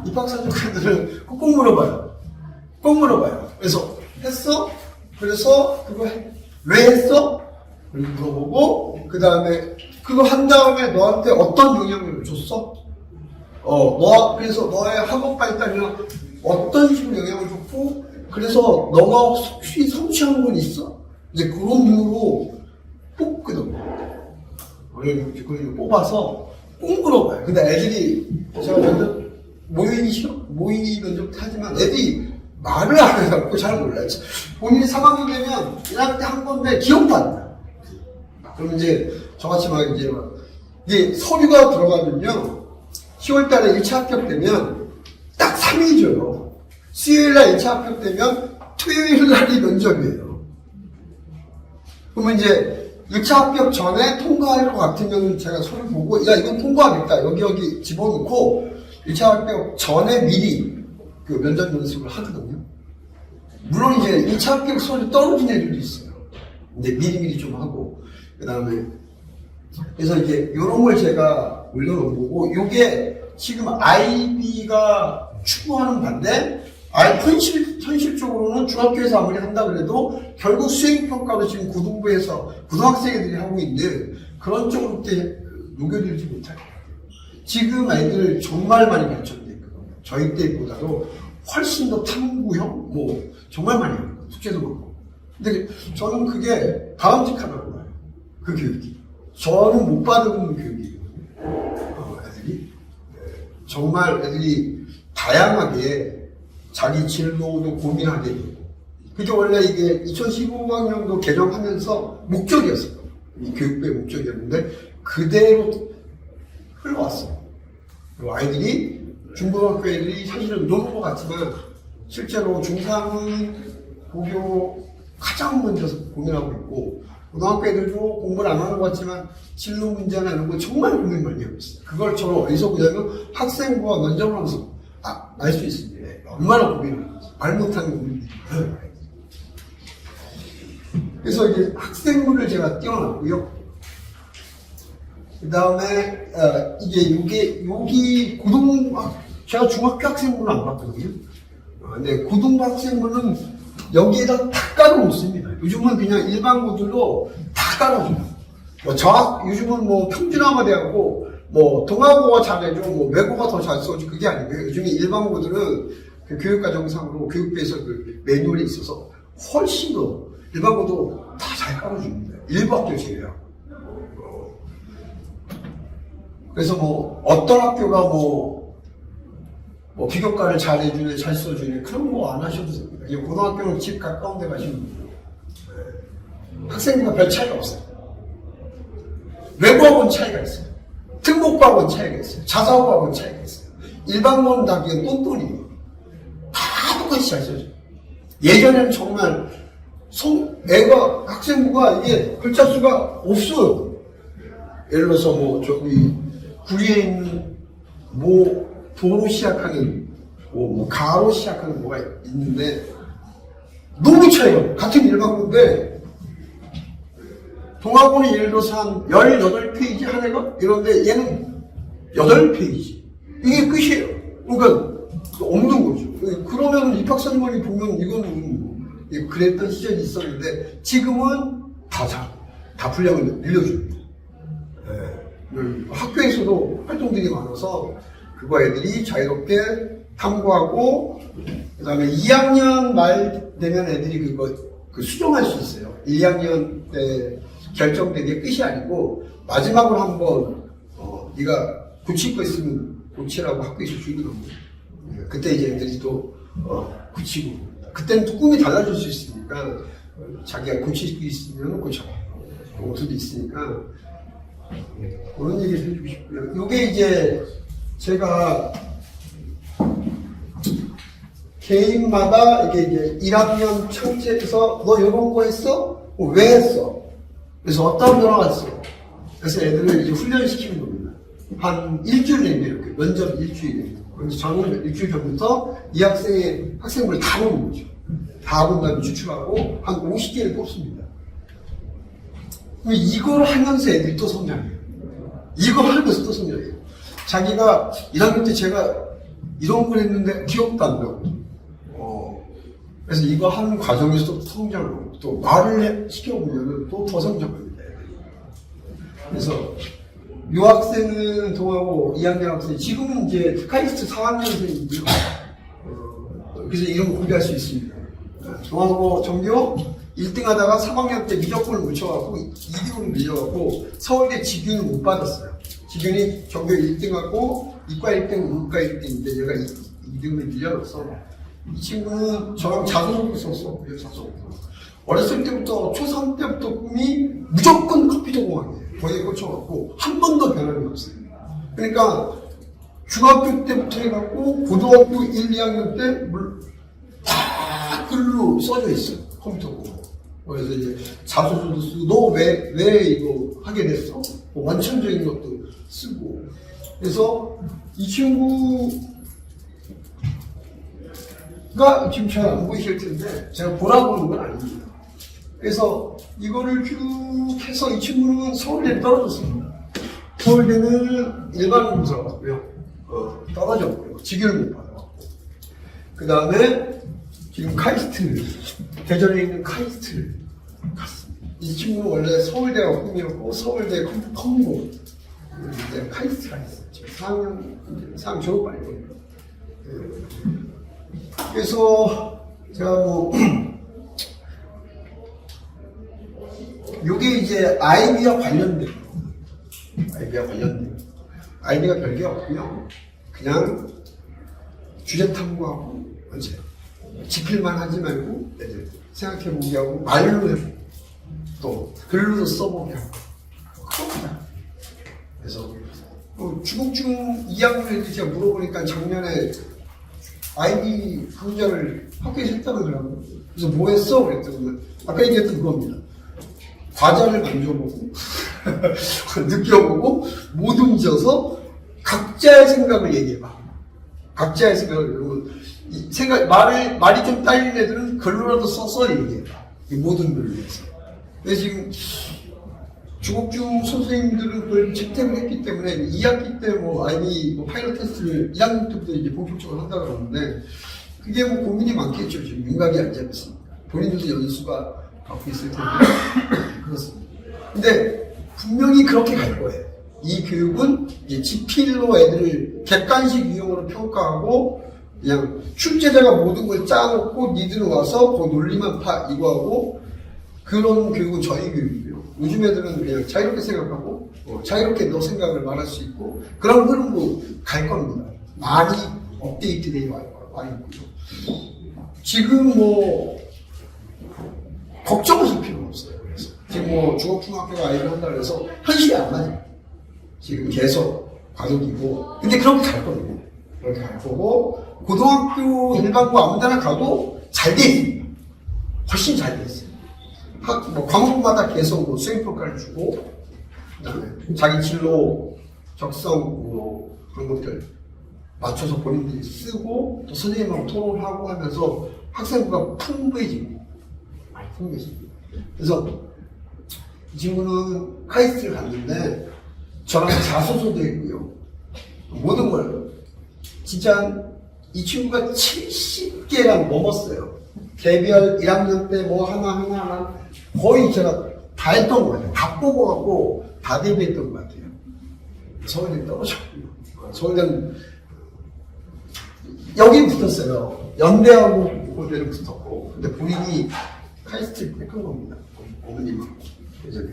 E: 입학사정관들은 꼭 물어봐요. 그래서 했어? 그래서 그거 왜 했어? 물어보고 그 다음에 그거 한 다음에 너한테 어떤 영향을 줬어? 그래서 너의 학업 발달이나 어떤 식으로 영향을 줬고 그래서 너가 혹시 성취한 건 있어? 이제 그런 이유로 뽑거든. 그걸 뽑아서 꼭 물어봐요. 근데 애들이 제가 먼저 모의 면접 하지만 애들이 말을 안 해갖고 잘 몰라요. 본인이 3학년 되면 1학년 때 한 건데 기억도 안 나요. 그럼 이제 저같이 이게 서류가 들어가면요. 10월 달에 1차 합격되면 딱 3일 줘요. 수요일 날 1차 합격되면 토요일 날이 면접이에요. 그러면 이제 1차 합격 전에 통과할 것 같으면 제가 서류 보고 야 이건 통과하겠다. 여기 집어넣고 1차 합격 전에 미리 그 면접 연습을 하거든요. 물론 이제 1차 합격 서류 떨어진 애들도 있어요. 근데 미리미리 좀 하고 그 다음에 그래서 이제 이런 걸 제가 올려놓은 거고 요게 지금 IB가 추구하는 반대, 현실적으로는 중학교에서 아무리 한다 그래도 결국 수행평가로 지금 고등부에서 고등학생들이 하고 있는 그런 쪽으로 녹여들지 못할 거예요. 지금 애들 정말 많이 발전돼 있거든요. 저희 때보다도 훨씬 더 탐구형, 정말 많이 해요. 숙제도 많고. 근데 저는 그게 바람직하다고 봐요. 그 교육이. 저는 못 받은 교육이거든요. 애들이. 정말 애들이 다양하게 자기 진로도 고민하게 되고. 그게 원래 이게 2015학년도 개정하면서 목적이었어요. 이 교육부의 목적이었는데, 그대로 흘러왔어요. 아이들이, 중고등학교 애들이 사실은 노는 것 같지만, 실제로 중3은 고교 가장 먼저 고민하고 있고, 고등학교 애들도 공부를 안 하는 것 같지만, 진로 문제나 이런 거 정말 고민 많이 하고 있어요. 그걸 저는 어디서 보냐면, 학생부와 면접을 하면서 알 수 있습니다. 얼마나 고민하는지. 말 못하는 고민들이 많아요. 그래서 이제 학생부를 제가 띄워놨고요. 그 다음에, 여기 제가 중학교 학생부는 안 봤거든요. 근데 고등부 학생부는 여기에다 다 깔아놓습니다. 요즘은 그냥 일반고들로 다 깔아줘요. 요즘은 평준화가되고, 동아고가 잘해줘, 외고가 더 잘 써줘. 그게 아니고요. 요즘에 일반고들은 그 교육과정상으로 교육부에서 그 매뉴얼이 있어서 훨씬 더 일반고도 다 잘 깔아줍니다. 일부 학교 제외하고. 그래서 어떤 학교가 비교과를 잘 해주네, 잘 써주네, 그런 거 안 하셔도 됩니다. 고등학교는 집 가까운 데 가시면 돼요. 학생부가 별 차이가 없어요. 외고학원 차이가 있어요. 특목고학원 차이가 있어요. 자사고학원 차이가 있어요. 일반고는 다 그냥 똔똔이에요. 다 똑같이 잘 써줘요. 예전에는 정말 학생부가 이게 글자 수가 없어요. 예를 들어서 구리에 있는 도로 시작하는 가로 시작하는 뭐가 있는데 너무 차이가 같은 일반고인데 동아고는 예를 들어서 한 18페이지 한 애가 이런데 얘는 8페이지 이게 끝이에요. 그러니까 없는 거죠. 그러면 입학선물이 보면 이거는 그랬던 시절이 있었는데 지금은 다 분량을 늘려줍니다. 학교에서도 활동들이 많아서 그거 애들이 자유롭게 탐구하고 그 다음에 2학년 말 되면 애들이 수정할 수 있어요. 1학년 때 결정된 게 끝이 아니고 마지막으로 한번 네가 고칠 거 있으면 고치라고 학교에서 주거든요. 그때 이제 애들이 또 고치고 그때는 또 꿈이 달라질 수 있으니까 자기가 고칠 거 있으면 고쳐봐. 그런 것도 있으니까 그런 얘기를 해주고 싶고요. 이게 이제 제가 개인마다 이게 이제 1학년 청체에서 너 이런 거 했어? 왜 했어? 그래서 어떤 변화가 있어? 그래서 애들을 이제 훈련시키는 겁니다. 한 일주일 내내 이렇게 면접 일주일. 그래서 저는 일주일 전부터 이 학생부를 다 보는 거죠. 다 본 다음에 추출하고 한 50개를 뽑습니다. 그럼 이걸 하면서 애들이 또 성장해요. 이걸 하면서 또 성장해요. 자기가 1학년 때 제가 이런 걸 했는데 기억도 안 나고. 그래서 이거 하는 과정에서 또 성장을 하고 또 말을 시켜보면 또 더 성장합니다. 그래서 유학생은 동하고 2학년 학생, 지금은 이제 특화이스트 4학년생이고요. 그래서 이런 거 공개할 수 있습니다. 동하고 전교 1등 하다가 3학년 때 미적분을 묻혀갖고 2등으로 밀려갖고 서울대 직윤을 못 받았어요. 직윤이 전교 1등하고 이과 1등, 문과 1등인데 얘가 2등을 밀려넣어서 이 친구는 저랑 자소서도 썼어. 자소서. 어렸을 때부터 초3 때부터 꿈이 무조건 컴퓨터 공학이에요. 거기에 꽂혀갖고 한 번도 변함이 없어요. 그러니까 중학교 때부터 해갖고 고등학교 1, 2학년 때 다 글로 써져 있어요. 컴퓨터 공학. 그래서 이제 자소서도 쓰고 너 왜 이거 하게 됐어? 원천적인 것도 쓰고. 그래서 이 친구가 지금 잘 안 보이실 텐데 제가 보라고 하는 건 아닙니다. 그래서 이거를 쭉 해서 이 친구는 서울대에 떨어졌습니다. 서울대는 일반으로 들어갔고요. 떨어졌고요. 직위를 못 받아갖고. 그 다음에 지금 카이스트, 대전에 있는 카이스트를 갔습니다. 이 친구는 원래 서울대가 꿈이었고 서울대 컴고 이제 카이스트가 있어요. 지금 4학년 졸업반이에요. 그래서 제가 뭐 요게 이제 아이비와 관련된 아이비가 별게 없고요. 그냥 주제 탐구하고 이제 지필만 하지 말고 이제 생각해보게 하고 말로 해보고 또 글로도 써보게 하고 그겁니다. 그래서 중국중 2학년에 제가 물어보니까 작년에 아이비 강좌를 학교에서 했다고 그러더라고요. 그래서 뭐 했어? 그랬더니 아까 얘기했던 그겁니다. 과자를 만져보고 느껴보고 못 옮겨서 각자의 생각을 얘기해봐. 각자의 생각을 말이 좀 딸린 애들은 글로라도 써서 얘기해봐. 이 모든 글을 위해서. 그래서 지금 중국중 선생님들은 그걸 채택을 했기 때문에 2학기 때 뭐 아이비 뭐 파일럿 테스트를 1학년 때부터 이제 본격적으로 한다고 그러는데 그게 뭐 고민이 많겠죠. 지금 윤곽이 안 잡혔으니까. 본인들도 연수가 갖고 있을 텐데. 그렇습니다. 근데 분명히 그렇게 갈 거예요. 이 교육은 이제 지필로 애들을 객관식 유형으로 평가하고 그냥 출제자가 모든 걸 짜놓고 니들은 와서 그 논리만 파 이거 하고 그런 교육은 저희 교육이고요. 요즘 애들은 그냥 자유롭게 생각하고 자유롭게 너 생각을 말할 수 있고 그런 흐름으로 갈 겁니다. 많이 업데이트되어 와 있고요. 지금 뭐 걱정하실 필요는 없어요. 그래서 지금 뭐 중학교가 아이를 한다고 해서 현실이 안 맞아요. 지금 계속 과도기고 근데 그렇게 갈 겁니다. 그렇게 갈 거고 고등학교 일반고 아무 데나 가도 잘 돼 있습니다. 훨씬 잘 돼 있어요. 뭐 과목마다 계속 뭐 수행평가를 주고 그다음에 자기 진로 적성 뭐 그런 것들 맞춰서 본인들이 쓰고 또 선생님하고 토론하고 하면서 학생부가 풍부해집니다. 많이 풍부해집니다. 그래서 이 친구는 카이스트를 갔는데 저랑 자소서도 있고요. 모든 걸 진짜 이 친구가 70개랑 넘었어요. 개별 1학년 때 뭐 하나 거의 제가 다 했던 것 같아요. 다 뽑아갖고 다 대비했던 것 같아요. 서울대 떨어졌고요. 서울대는 여기 붙었어요. 연대하고 고대를 붙었고 근데 본인이 카이스트를 택한 겁니다. 어머님하고 예전에.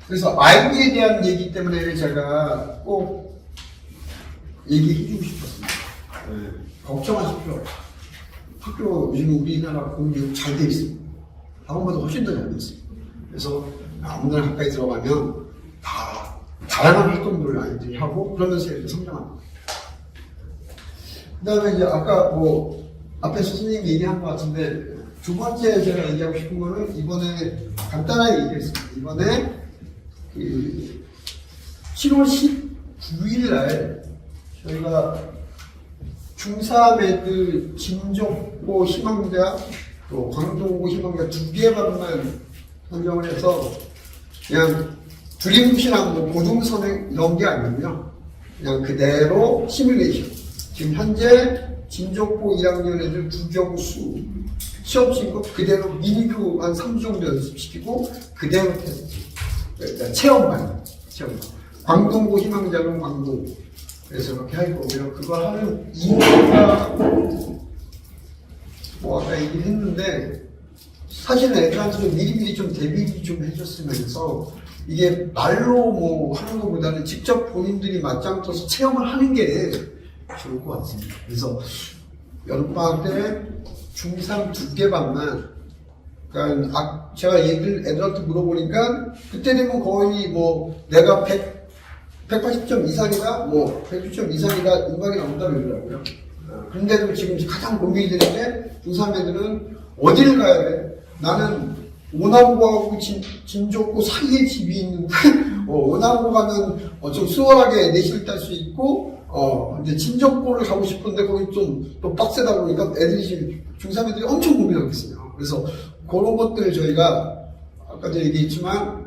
E: 그래서 아이비에 대한 얘기 때문에 제가 꼭 얘기해주고 싶었습니다. 걱정하실 필요 없어요. 학교 요즘 우리나라 공교육 잘 돼 있습니다. 학원보다 훨씬 더 잘 돼 있습니다. 그래서 아무나 가까이 들어가면 다 다양한 활동들을 아이들이 하고 그러면서 이렇게 성장합니다. 그 다음에 이제 아까 뭐 앞에서 선생님이 얘기한 것 같은데 두 번째 제가 얘기하고 싶은 거는 이번에 간단하게 얘기했습니다. 이번에 그 7월 19일 날 저희가 중3 애들 진족고 희망자 또 광동고 희망자 2개반만 선정을 해서 그냥 두리뭉실한 뭐 고등선행 이런 게 아니고요. 그냥 그대로 시뮬레이션. 지금 현재 진족고 1학년 애들 2경수 시험 진급 그대로 미니교 한 3주 정도 연습시키고 그대로 테스트. 그러니까 체험반. 광동고 희망자는 광동. 그래서 이렇게 할 거고요. 그거 하는 이유가 뭐 아까 얘기를 했는데 사실은 애들한테 좀 미리미리 좀 대비를 좀 해줬으면서 이게 말로 뭐 하는 것보다는 직접 본인들이 맞짱 떠서 체험을 하는 게 좋을 것 같습니다. 그래서 여름방학 때 중3 2개반만 그러니까 제가 애들한테 물어보니까 그때 되면 거의 뭐 내가 180점 이상이다, 뭐 160점 이상이다 음악이 나온다고 그러더라고요. 그런데도 지금 가장 고민이 되는 게 중3 애들은 어디를 가야 돼? 나는 오남고하고 진족고 사이에 집이 있는데 오남고 가면 좀 수월하게 내실 딸 수 있고 근데 진족고를 가고 싶은데 거기 좀 또 빡세다 보니까 애들이 지금 중3 애들이 엄청 고민하고 있어요. 그래서 그런 것들을 저희가 아까도 얘기했지만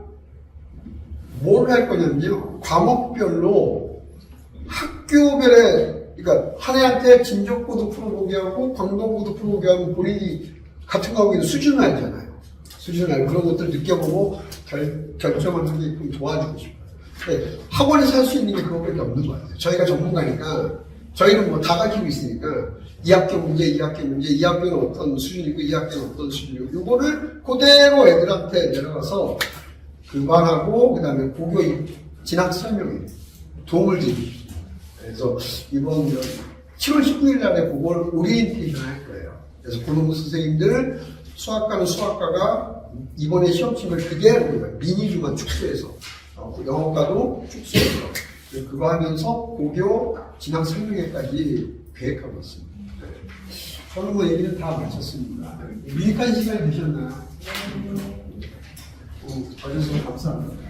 E: 뭘 할 거냐면요. 과목별로 학교별에, 그러니까 한 해한테 진적고도 풀어보게 하고 광동고도 풀어보게 하고 본인이 같은 과목에도 수준을 알잖아요. 수준을 알고 그런 것들을 느껴보고 결정을 하게끔 도와주고 싶어요. 네, 학원에서 할 수 있는 게 그것밖에 없는 것 같아요. 저희가 전문가니까 저희는 뭐 다 가르치고 있으니까 이 학교 문제, 이 학교는 어떤 수준이고 이 학교는 어떤 수준이고 이거를 그대로 애들한테 내려가서 교반하고 그 다음에 고교 진학 설명에 도움을 드리고 그래서 이번 7월 19일 날에 그걸 오리엔테이션 할 거예요. 그래서 고등부 선생님들 수학과는 수학과가 이번에 시험침을 그대로 미니 주간 축소해서 영어과도 축소해서 그거 하면서 고교 진학 설명회까지 계획하고 있습니다. 저는 뭐 얘기는 다 마쳤습니다. 유익한 시간이 되셨나요? 와주셔서 감사합니다.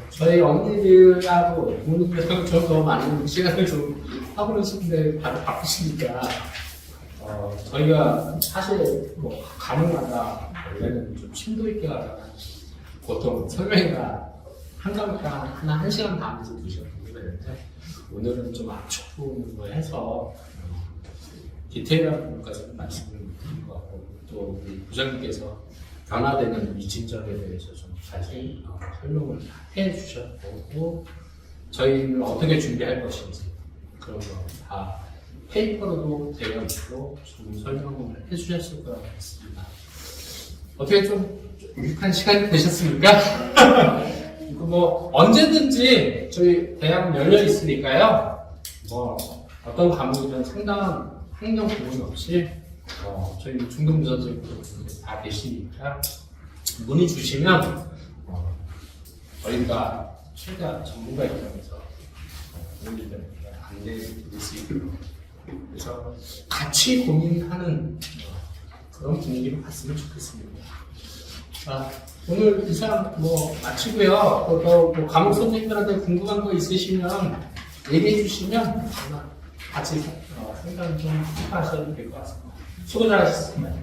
A: 저희 언니들하고 부모님들하고 좀 더 많은 시간을 좀 하고 있는데 다들 바쁘시니까 저희가 사실 뭐 과목마다 원래는 좀 심도 있게 하다가 보통 설명회가 한 과목당 한 시간 반에서 2시간 정도 되는데 오늘은 좀 압축분으로 해서 디테일한 부분까지 말씀을 드린 것 같고 또 우리 부장님께서 변화되는 위침점에 대해서 좀 자세히 설명을 해 주셨고 저희는 어떻게 준비할 것인지 그런 거 다 페이퍼로도 되어 있고 좀 설명을 해 주셨을 거라고 믿습니다. 어떻게 좀 유익한 시간이 되셨습니까? 뭐 언제든지 저희 대학은 열려 있으니까요. 뭐 어떤 과목이든 상당한 환경 부분 없이 저희 중등부 선생님들 다 계시니까 문의 주시면 저희가 최대한 전문가 입장에서 오히려 안내드릴 수 있도록 그래서 같이 고민하는 그런 분위기로 갔으면 좋겠습니다. 오늘 이상 뭐 마치고요. 또 뭐 과목 선생님들한테 궁금한 거 있으시면 얘기해 주시면 아마 같이 생각 좀 하셔도 될 것 같습니다. 수고 잘하셨습니다.